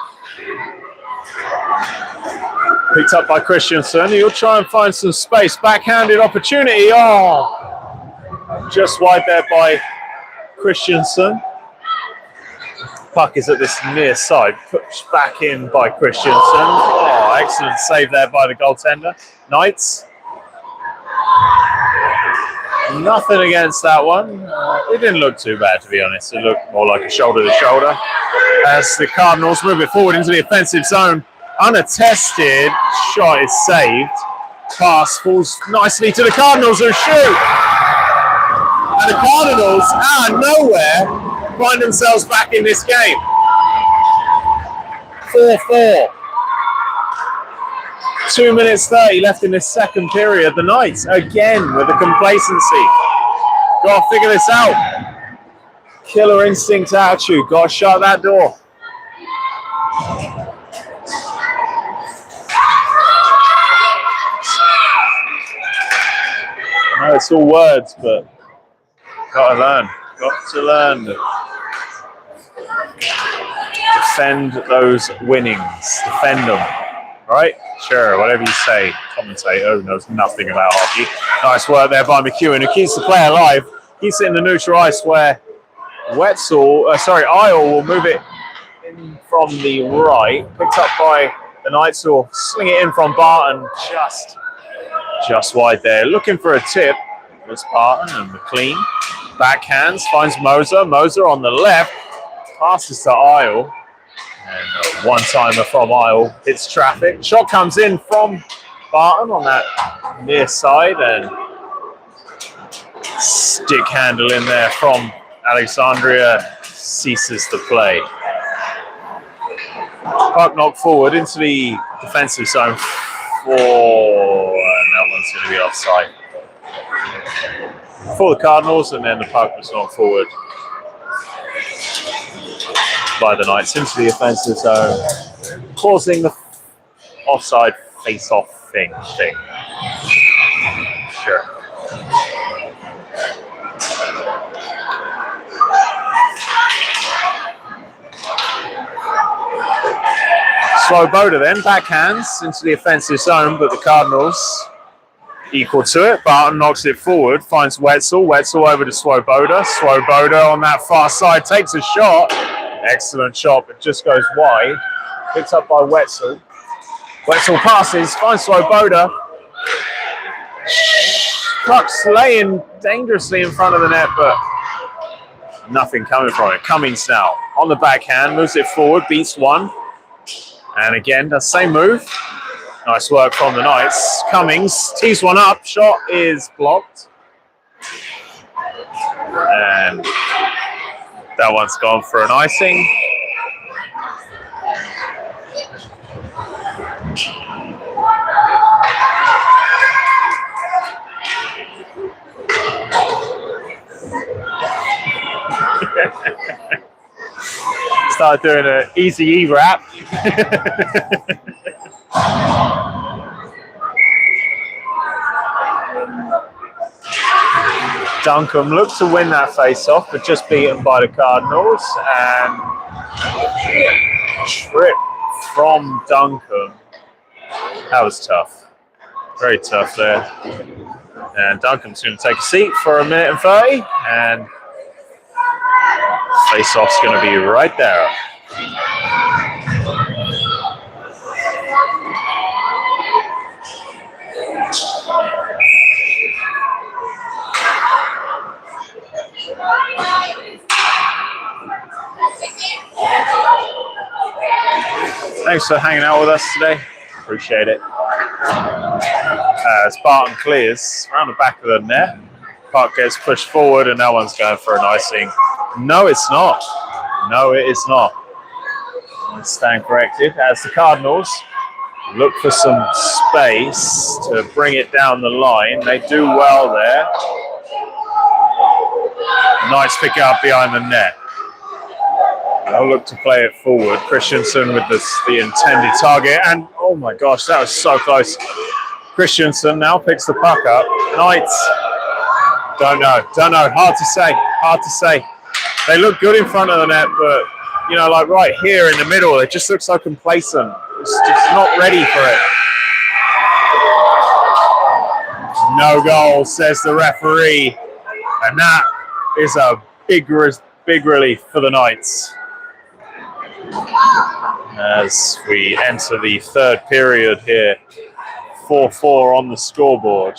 Picked up by Christensen. He'll try and find some space. Backhanded opportunity. Oh! Just wide there by Christensen. Puck is at this near side. Pushed back in by Christensen. Oh, excellent save there by the goaltender. Knights. Nothing against that one. It didn't look too bad, to be honest. It looked more like a shoulder-to-shoulder. As the Cardinals move it forward into the offensive zone. Unattested. Shot is saved. Pass falls nicely to the Cardinals who shoot. And the Cardinals, out of nowhere, find themselves back in this game. 4-4. 2 minutes 30 left in this second period. The Knights again with the complacency. Got to figure this out. Killer instinct attitude. Got to shut that door. it's all words, but gotta learn. Got to learn. Defend those winnings. Defend them. Right? Sure, whatever you say. Commentator who knows nothing about hockey. Nice work there by McEwen, who keeps the play alive. Keeps it in the neutral ice where Isle will move it in from the right. Picked up by the Knights, who will sling it in from Barton. Just wide there. Looking for a tip. Was Barton and McLean. Backhands, finds Moser. Moser on the left. Passes to Isle. And a one-timer from Isle hits traffic. Shot comes in from Barton on that near side, and stick handle in there from Alexandria ceases the play. Puck knocked forward into the defensive zone and that one's going to be offside. For the Cardinals, and then the puck was knocked forward by the Knights into the offensive zone, causing the offside face-off thing. Sure. Swoboda then backhands into the offensive zone, but the Cardinals equal to it. Barton knocks it forward, finds Wetzel. Wetzel over to Swoboda. Swoboda on that far side takes a shot. Excellent shot, but just goes wide. Picked up by Wetzel. Wetzel passes, finds Swoboda. Puck's laying dangerously in front of the net, but nothing coming from it. Cummings now on the backhand, moves it forward, beats one. And again, the same move. Nice work from the Knights. Cummings tees one up. Shot is blocked. And that one's gone for an icing. Started doing an Easy E rap. Duncombe looked to win that face-off, but just beaten by the Cardinals. And trip from Duncombe. That was tough. Very tough there. And Duncombe's going to take a seat for a minute and 30. And face-off's going to be right there. Thanks for hanging out with us today. Appreciate it. As Barton clears around the back of the net, puck gets pushed forward, and that one's going for an icing. No, it's not. No, it is not. Stand corrected as the Cardinals look for some space to bring it down the line. They do well there. Knights pick it up behind the net. They'll look to play it forward. Christensen with the intended target. And oh my gosh, that was so close. Christensen now picks the puck up. Knights, don't know. Hard to say. They look good in front of the net, but you know, like right here in the middle, it just looks so complacent. It's just not ready for it. No goal, says the referee. And that is a big relief for the Knights. As we enter the third period here, 4-4 on the scoreboard.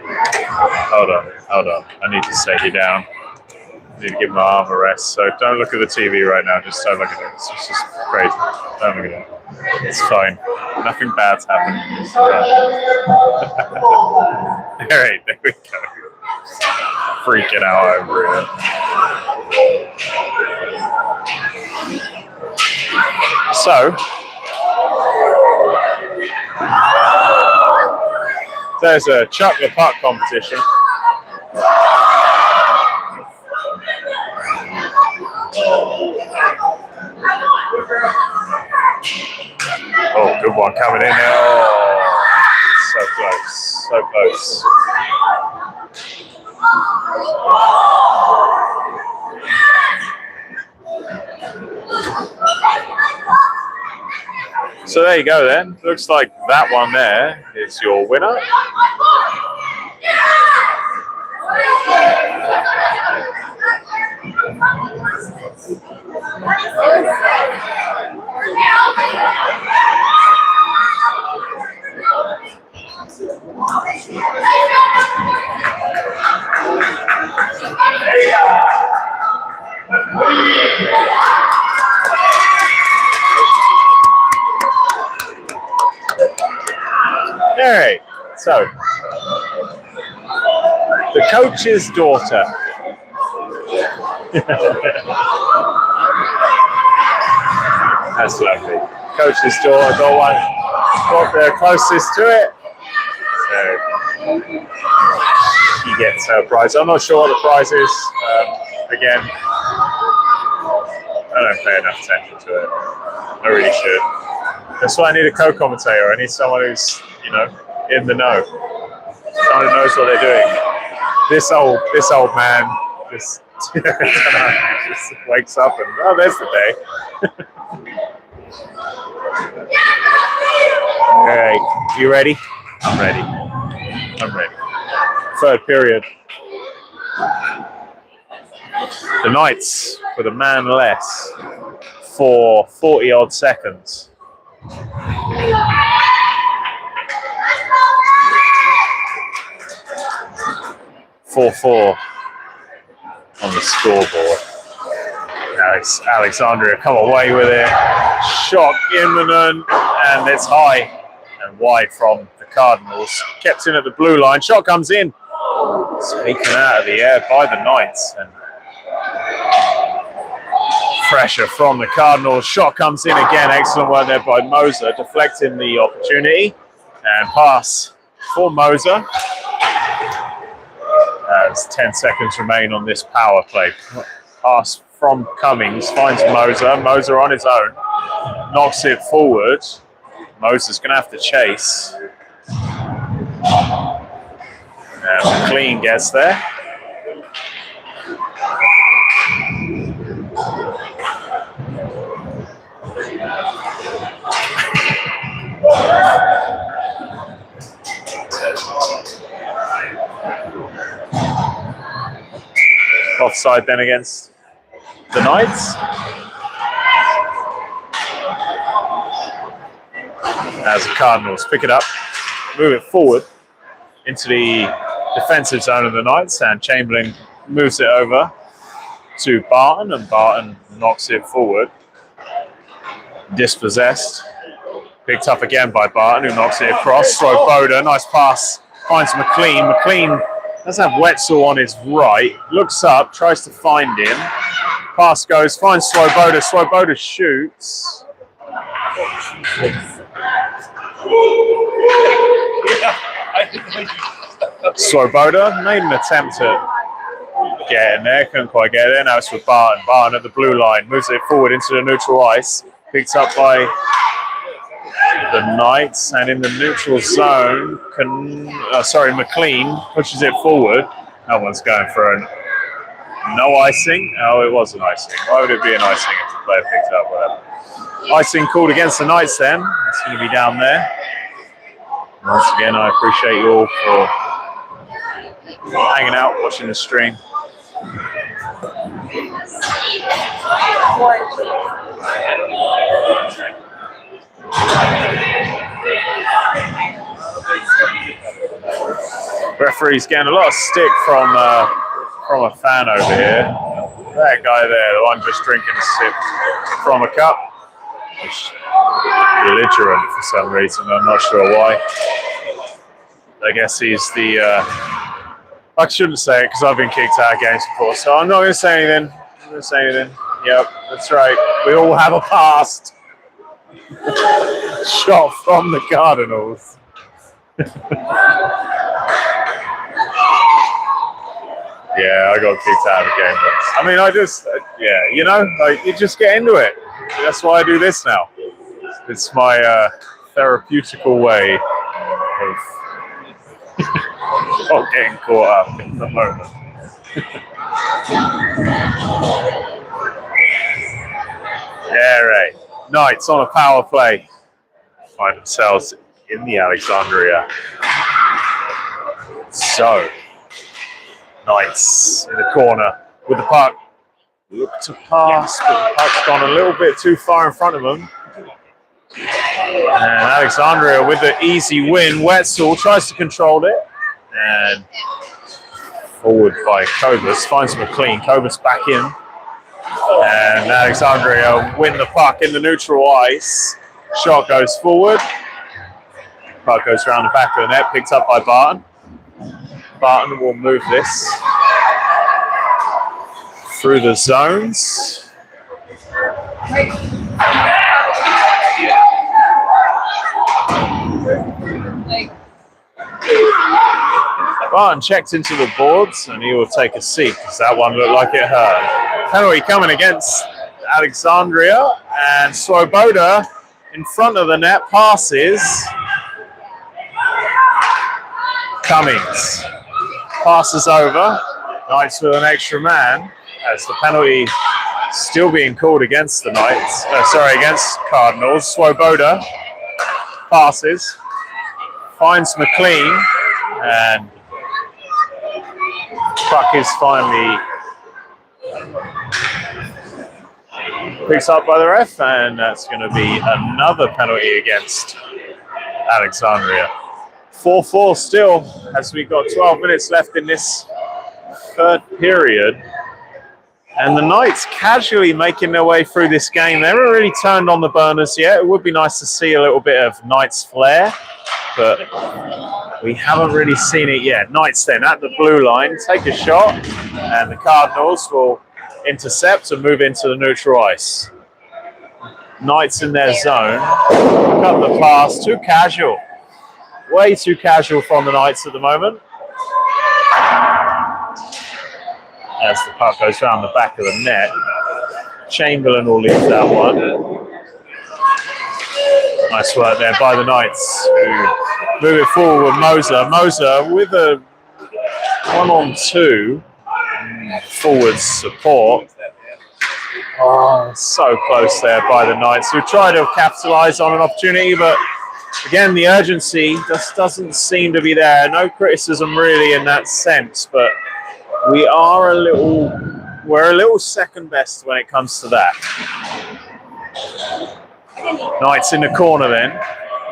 Hold on. I need to steady down. I need to give my arm a rest. So don't look at the TV right now. Just don't look at it. It's just crazy. Don't look at it. It's fine. Nothing bad's happening. All right, there we go. Freaking out over it. So, there's a chuck the puck competition. Oh, good one coming in. Oh, so close. So there you go then. Looks like that one there is your winner. Alright, so the coach's daughter. That's lovely. Coach's daughter got the closest to it. So she gets her prize. I'm not sure what the prize is. Again, I don't pay enough attention to it. I really should. That's why I need a co-commentator. I need someone who's, you know, in the know. Someone who knows what they're doing. This old man just, I don't know, just wakes up and, oh, there's the day. All right, you ready? I'm ready. I'm ready. Third period. The Knights with a man less for 40 odd seconds. (4-4) on the scoreboard. Alexandria come away with it. Shot imminent, and it's high and wide from the Cardinals. Kept in at the blue line. Shot comes in. Taken out of the air by the Knights. And pressure from the Cardinals. Shot comes in again. Excellent work there by Moser, deflecting the opportunity. And pass for Moser. As 10 seconds remain on this power play. Pass from Cummings, finds Moser. Moser on his own. Knocks it forward. Moser's going to have to chase. And McLean gets there. Offside then against the Knights. As the Cardinals pick it up, move it forward into the defensive zone of the Knights, and Chamberlain moves it over to Barton, and Barton knocks it forward. Dispossessed. Picked up again by Barton, who knocks it across. Swoboda, nice pass, finds McLean. McLean doesn't have Wetzel on his right. Looks up, tries to find him. Pass goes, finds Swoboda. Swoboda shoots. Swoboda made an attempt to get in there, couldn't quite get in. Now it's with Barton. Barton at the blue line, moves it forward into the neutral ice. Picked up by the Knights, and in the neutral zone, McLean pushes it forward. No one's going for a no icing. Oh, it was an icing. Why would it be an icing if the player picked it up? Whatever. Icing called against the Knights then. It's going to be down there. Once again, I appreciate you all for hanging out, watching the stream. Referee's getting a lot of stick from a fan over here. That guy there, the one just drinking a sip from a cup, is belligerent for some reason. I'm not sure why. I guess he's the. I shouldn't say it because I've been kicked out of games before, so I'm not going to say anything. I'm going to say anything. Yep, that's right. We all have a past. Shot from the Cardinals. Yeah, I got kicked out of the game once. I mean, you just get into it. That's why I do this now. It's my therapeutical way of Not getting caught up in the moment. Yeah, right. Knights on a power play find themselves in the Alexandria. So, Knights in the corner with the puck. Look to pass, but the puck's gone a little bit too far in front of them. And Alexandria with the easy win. Wetzel tries to control it. And forward by Kobus, finds McLean. Kobus back in. And Alexandria win the puck in the neutral ice. Shot goes forward. Puck goes around the back of the net, picked up by Barton. Barton will move this through the zones. Barton checked into the boards and he will take a seat because that one looked like it hurt. Penalty coming against Alexandria, and Swoboda in front of the net passes. Cummings passes over. Knights with an extra man as the penalty still being called against the Knights. Against Cardinals. Swoboda passes, finds McLean, and puck is finally picked up by the ref, and that's going to be another penalty against Alexandria. 4-4 still, as we've got 12 minutes left in this third period. And the Knights casually making their way through this game. They haven't really turned on the burners yet. It would be nice to see a little bit of Knights flair, but we haven't really seen it yet. Knights then at the blue line, take a shot, and the Cardinals will intercept and move into the neutral ice. Knights in their zone, cut the pass, too casual. Way too casual from the Knights at the moment. As the puck goes around the back of the net, Chamberlain will leave that one. Nice work there by the Knights, who move it forward with Moser. Moser with a 1-on-2 forward support. Oh, so close there by the Knights, who try to capitalise on an opportunity, but again, the urgency just doesn't seem to be there. No criticism really in that sense, but we're a little second best when it comes to that. Knights in the corner then,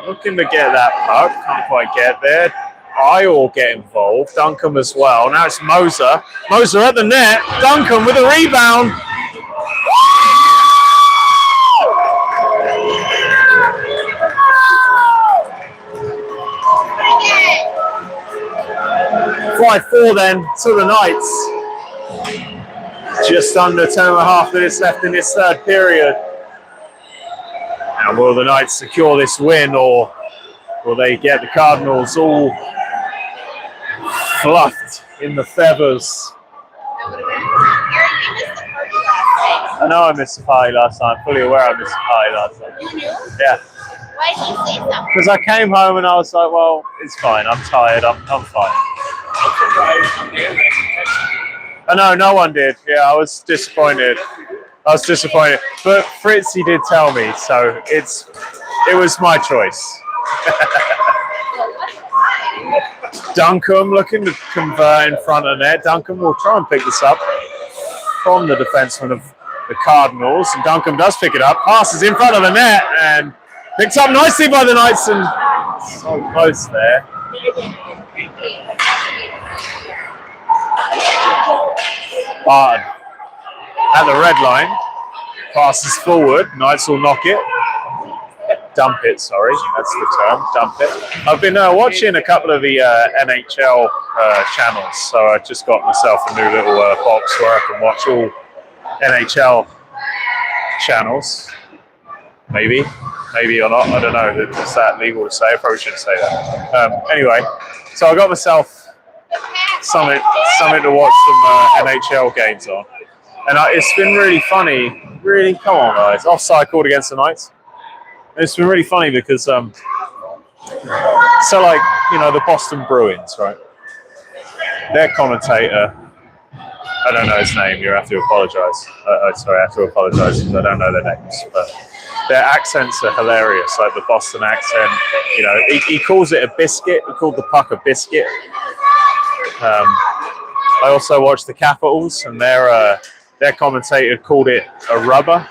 looking to get that puck, can't quite get there. I will get involved, Duncan as well. Now it's Moser. Moser at the net, Duncan with a rebound. 5-4 then to the Knights. Just under 10.5 minutes left in this third period. Now will the Knights secure this win, or will they get the Cardinals all fluffed in the feathers? I know I missed the party last night. I'm fully aware I missed the party last night. You knew? Yeah. Why did you say so? Because I came home and I was like, well, it's fine. I'm tired. I'm fine. I know, no one did. Yeah, I was disappointed. But Fritzy did tell me, so it was my choice. Duncan looking to convert in front of the net. Duncan will try and pick this up from the defenseman of the Cardinals, and Duncan does pick it up, passes in front of the net, and picked up nicely by the Knights, and so close there. Barton at the red line, passes forward, Knights will knock it. Dump it, sorry, that's the term, dump it. I've been watching a couple of the NHL channels, so I just got myself a new little box where I can watch all NHL channels. Maybe or not, I don't know. Is that legal to say? I probably shouldn't say that. Anyway, so I got myself something to watch some NHL games on. And it's been really funny. Really, come on guys. Offside called against the Knights. It's been really funny because So, like, you know, the Boston Bruins, right? Their commentator, I don't know his name. You have to apologise. Sorry, I have to apologise because I don't know their names. But their accents are hilarious, like the Boston accent. You know, he calls it a biscuit. He called the puck a biscuit. I also watched the Capitals, and their commentator called it a rubber.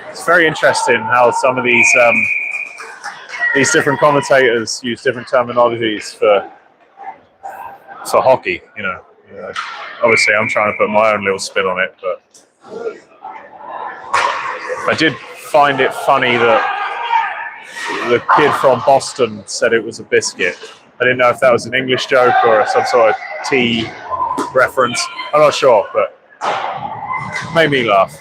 It's very interesting how some of these different commentators use different terminologies for hockey. You know, obviously I'm trying to put my own little spin on it, but I did find it funny that the kid from Boston said it was a biscuit. I didn't know if that was an English joke or some sort of tea reference. I'm not sure, but made me laugh.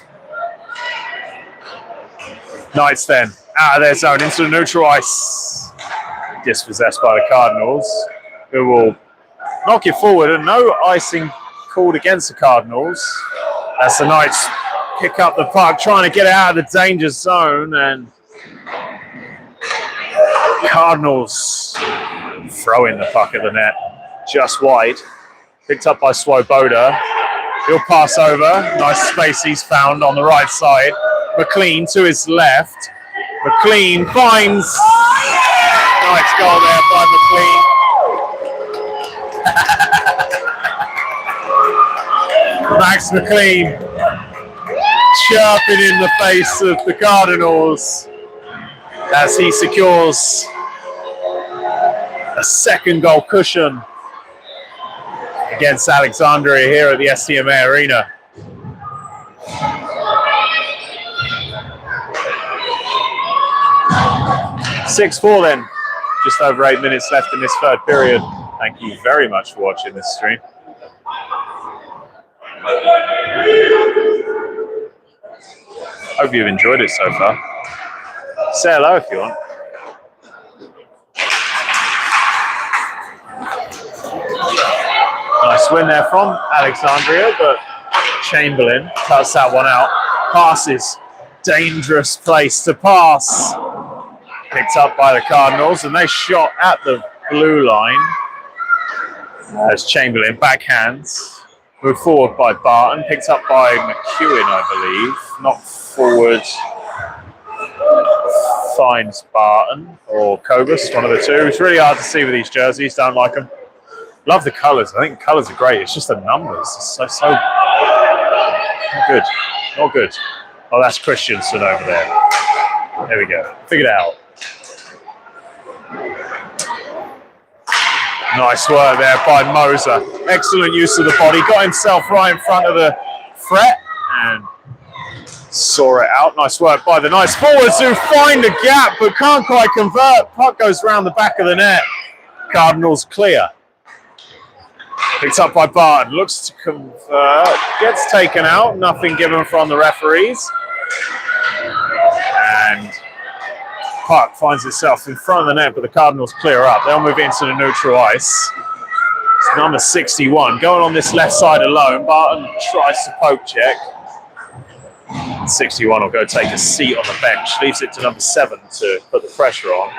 Knights then out of their zone into the neutral ice. Dispossessed by the Cardinals, who will knock it forward, and no icing called against the Cardinals as the Knights pick up the puck, trying to get it out of the danger zone, and Cardinals throwing the puck at the net just wide. Picked up by Swoboda. He'll pass over. Nice space he's found on the right side. McLean to his left. McLean finds. Nice goal there by McLean. Max McLean chirping in the face of the Cardinals as he secures a second goal cushion against Alexandria here at the STMA Arena. (6-4) then. Just over 8 minutes left in this third period. Thank you very much for watching this stream. Hope you've enjoyed it so far. Say hello if you want. Nice win there from Alexandria, but Chamberlain cuts that one out. Passes. Dangerous place to pass. Picked up by the Cardinals, and they shot at the blue line as Chamberlain backhands. Moved forward by Barton. Picked up by McEwen, I believe. Not forward. Finds Barton or Kobus, one of the two. It's really hard to see with these jerseys. Don't like them. Love the colours. I think the colours are great. It's just the numbers. It's so not good. Not good. Oh, that's Christensen over there. There we go. Figured it out. Nice work there by Moser. Excellent use of the body. Got himself right in front of the fret and saw it out. Nice work by the Knights forwards who find a gap but can't quite convert. Puck goes round the back of the net. Cardinals clear. Picked up by Barton. Looks to convert. Gets taken out. Nothing given from the referees. And puck finds itself in front of the net, but the Cardinals clear up. They'll move into the neutral ice. It's number 61. Going on this left side alone. Barton tries to poke check. 61 will go take a seat on the bench. Leaves it to number 7 to put the pressure on.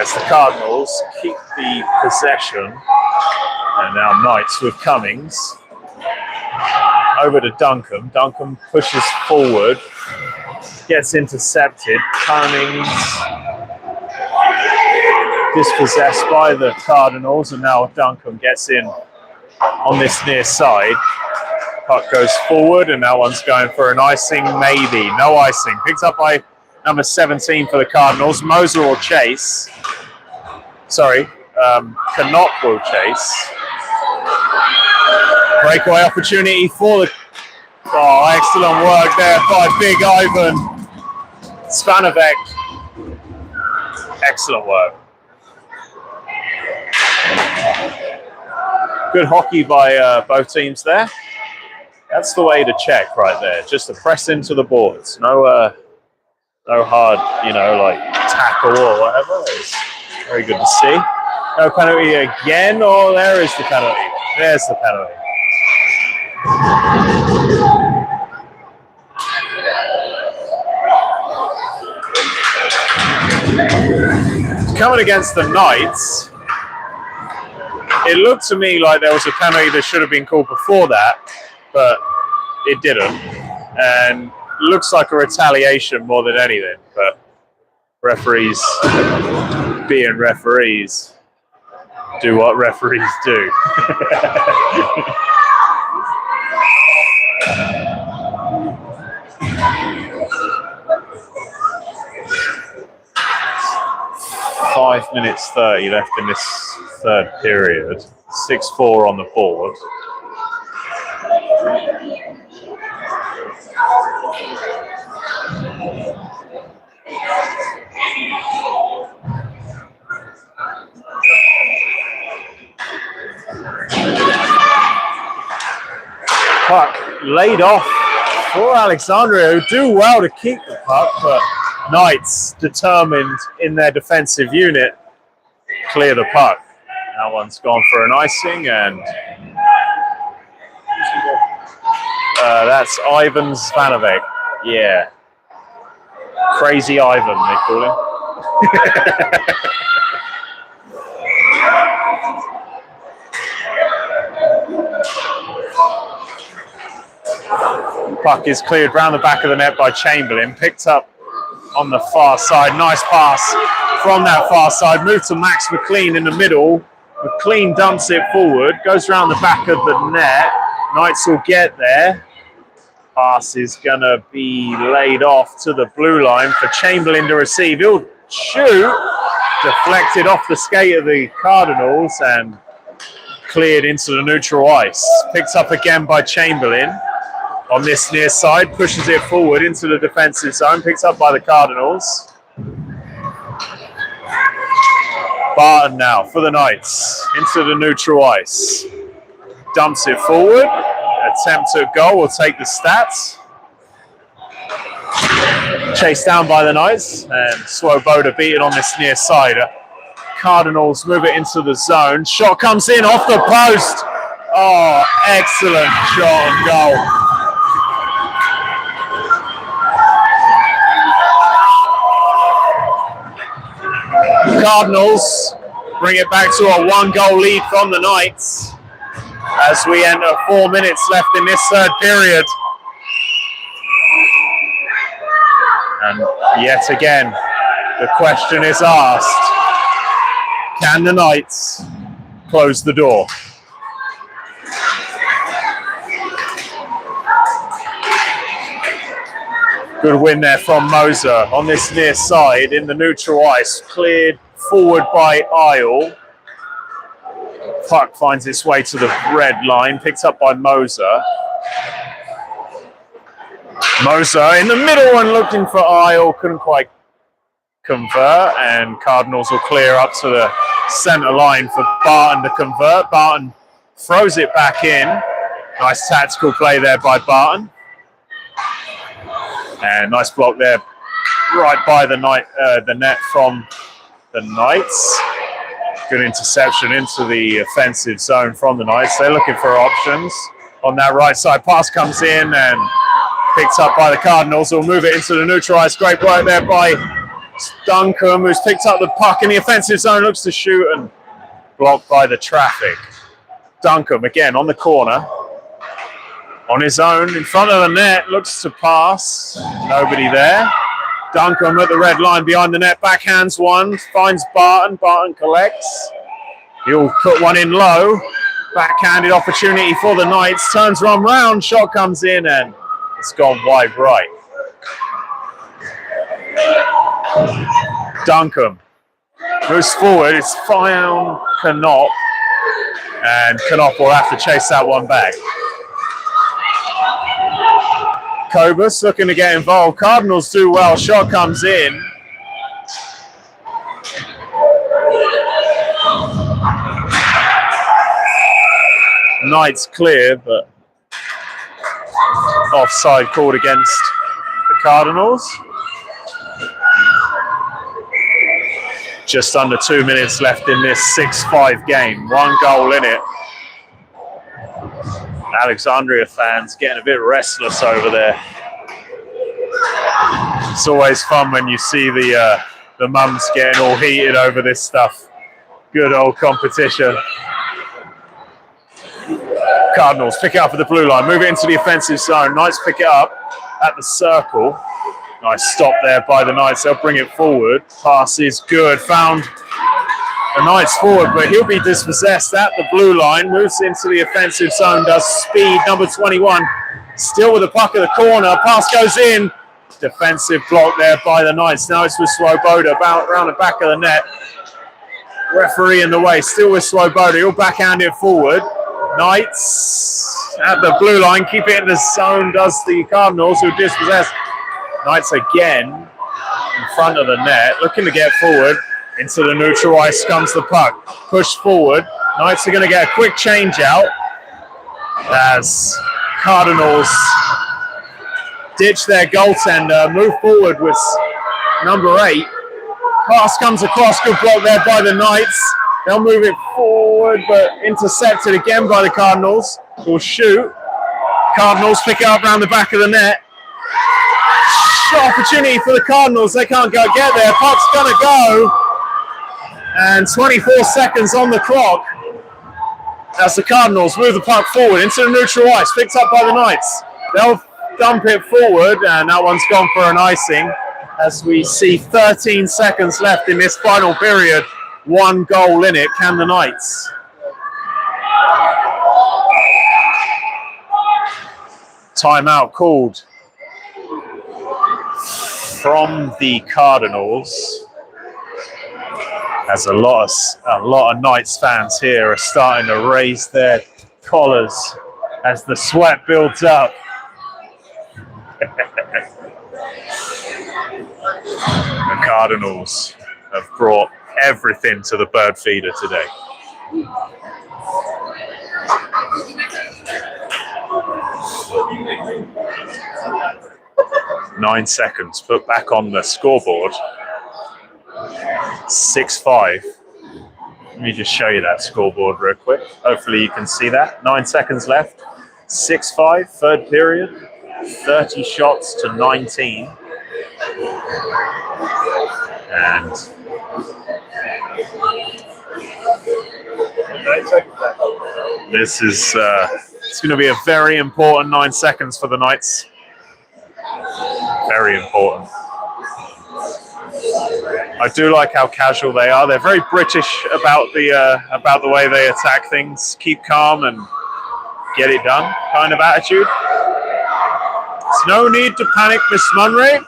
As the Cardinals keep the possession. And now Knights with Cummings. Over to Duncan. Duncan pushes forward. Gets intercepted. Cummings dispossessed by the Cardinals, and now Duncan gets in on this near side. Puck goes forward, and that one's going for an icing, maybe. No icing. Picked up by number 17 for the Cardinals. Moser will chase. Sorry, Canop will chase. Breakaway opportunity for the... Oh, excellent work there by Big Ivan Spanovec. Excellent work. Good hockey by both teams there. That's the way to check right there. Just to press into the boards. No hard, like tackle or whatever. It's very good to see. No penalty again. Oh, there is the penalty. There's the penalty. Coming against the Knights, it looked to me like there was a penalty that should have been called before that, but it didn't. And looks like a retaliation more than anything, but referees being referees do what referees do. Five minutes 30 left in this third period. 6-4 on the board. Puck laid off for Alexandria, who do well to keep the puck, but Knights determined in their defensive unit clear the puck. That one's gone for an icing, and that's Ivan Zvanovic. Yeah. Crazy Ivan, they call him. Puck is cleared round the back of the net by Chamberlain, picked up on the far side. Nice pass from that far side. Moved to Max McLean in the middle. McLean dumps it forward, goes around the back of the net. Knights will get there. Pass is going to be laid off to the blue line for Chamberlain to receive. He'll shoot. Deflected off the skate of the Cardinals and cleared into the neutral ice. Picked up again by Chamberlain on this near side. Pushes it forward into the defensive zone. Picked up by the Cardinals. Barton now for the Knights into the neutral ice. Dumps it forward. Attempt at goal will take the stats. Chased down by the Knights, and Swoboda beaten on this near side. Cardinals move it into the zone. Shot comes in off the post. Oh, excellent shot on goal. Cardinals bring it back to a 1-goal lead from the Knights as we enter 4 minutes left in this third period. And yet again, the question is asked, can the Knights close the door? Good win there from Moser on this near side in the neutral ice. Cleared forward by Isle. Puck finds its way to the red line, picked up by Moser. Moser in the middle and looking for Isle, couldn't quite convert, and Cardinals will clear up to the centre line for Barton to convert. Barton throws it back in. Nice tactical play there by Barton. And nice block there right by the net from the Knights. Good interception into the offensive zone from the Knights. They're looking for options on that right side. Pass comes in and picked up by the Cardinals. Will move it into the neutral ice. Great work there by Duncombe, who's picked up the puck in the offensive zone. Looks to shoot and blocked by the traffic. Duncombe again on the corner. On his own, in front of the net, looks to pass. Nobody there. Duncombe at the red line behind the net, backhands one, finds Barton. Barton collects. He'll put one in low. Backhanded opportunity for the Knights. Turns one round, shot comes in, and it's gone wide right. Duncombe moves forward. It's found Knop, and Knop will have to chase that one back. Cobus looking to get involved. Cardinals do well. Shot comes in. Knights clear, but offside called against the Cardinals. Just under 2 minutes left in this 6-5 game. 1 goal in it. Alexandria fans getting a bit restless over there. It's always fun when you see the The mum's getting all heated over this stuff. Good old competition. Cardinals pick it up at the blue line, move it into the offensive zone. Knights pick it up at the circle. Nice stop there by the Knights. They'll bring it forward. Pass is good. Found the Knights forward, but he'll be dispossessed at the blue line. Moves into the offensive zone. Does speed. Number 21. Still with the puck at the corner. Pass goes in. Defensive block there by the Knights. Now it's with Swoboda. About around the back of the net. Referee in the way. Still with Swoboda. He'll backhand it forward. Knights at the blue line. Keep it in the zone. Does the Cardinals, who dispossess. Knights again in front of the net, looking to get forward. Into the neutral ice comes the puck. Push forward. Knights are going to get a quick change out as Cardinals ditch their goaltender, move forward with number 8. Pass comes across, good block there by the Knights. They'll move it forward, but intercepted again by the Cardinals. Will shoot. Cardinals pick it up around the back of the net. Opportunity for the Cardinals. They can't get there. Puck's gonna go, and 24 seconds on the clock as the Cardinals move the puck forward into the neutral ice. Picked up by the Knights. They'll dump it forward, and that one's gone for an icing. As we see 13 seconds left in this final period, 1 goal in it. Can the Knights? Timeout called from the Cardinals, as a lot of Knights fans here are starting to raise their collars as the sweat builds up. The Cardinals have brought everything to the bird feeder today. Nine seconds put back on the scoreboard. 6-5. Let me just show you that scoreboard real quick. Hopefully you can see that. 9 seconds left. 6-5, third period. 30 shots to 19. And this is it's going to be a very important 9 seconds for the Knights. Very important. I do like how casual they are. They're very British about the way they attack things. Keep calm and get it done kind of attitude. There's no need to panic, Miss Munray.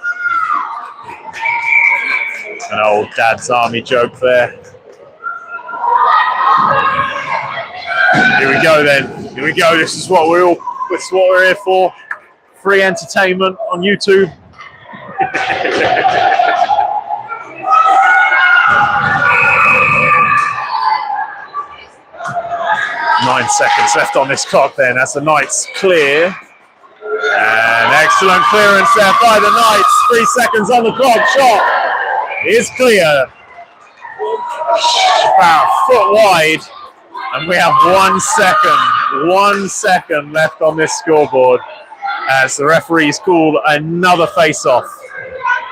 An old Dad's Army joke there. Here we go then. Here we go. This is what we're here for. Free entertainment on YouTube. 9 seconds left on this clock then as the Knights clear. And excellent clearance there by the Knights. 3 seconds on the clock. Shot is clear. About a foot wide. And we have 1 second. 1 second left on this scoreboard as the referees call another face-off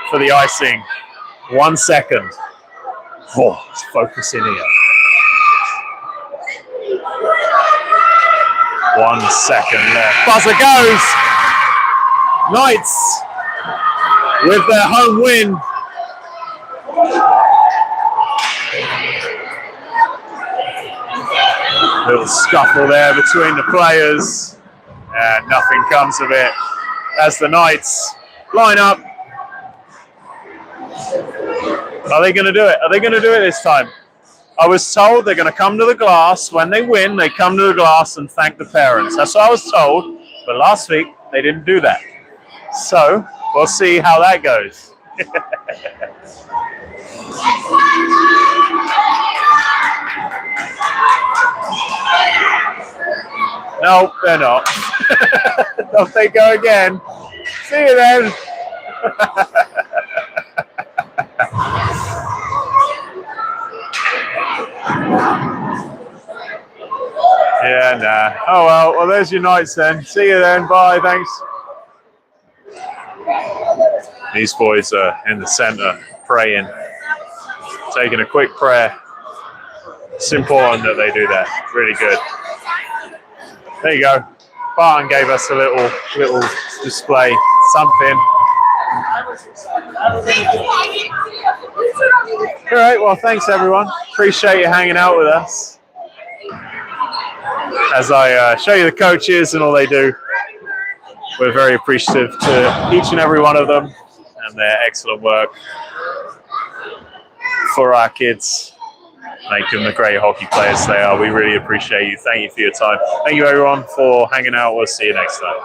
for the icing. 1 second. Oh, let's focus in here. 1 second left. Buzzer goes. Knights with their home win. Little scuffle there between the players, and nothing comes of it as the Knights line up. Are they going to do it? Are they going to do it this time? I was told they're going to come to the glass. When they win, they come to the glass and thank the parents. That's what I was told, but last week they didn't do that. So we'll see how that goes. No, they're not. Off they go again. See you then. Yeah, nah. Oh well. Well, there's your Knights then. See you then. Bye. Thanks. These boys are in the center praying. taking a quick prayer. It's important that they do that. Really good. There you go. Barton gave us a little display, something. All right, well, thanks everyone. Appreciate you hanging out with us. As I show you the coaches and all they do, we're very appreciative to each and every one of them and their excellent work for our kids, make them the great hockey players they are. We really appreciate you. Thank you for your time. Thank you everyone for hanging out. We'll see you next time.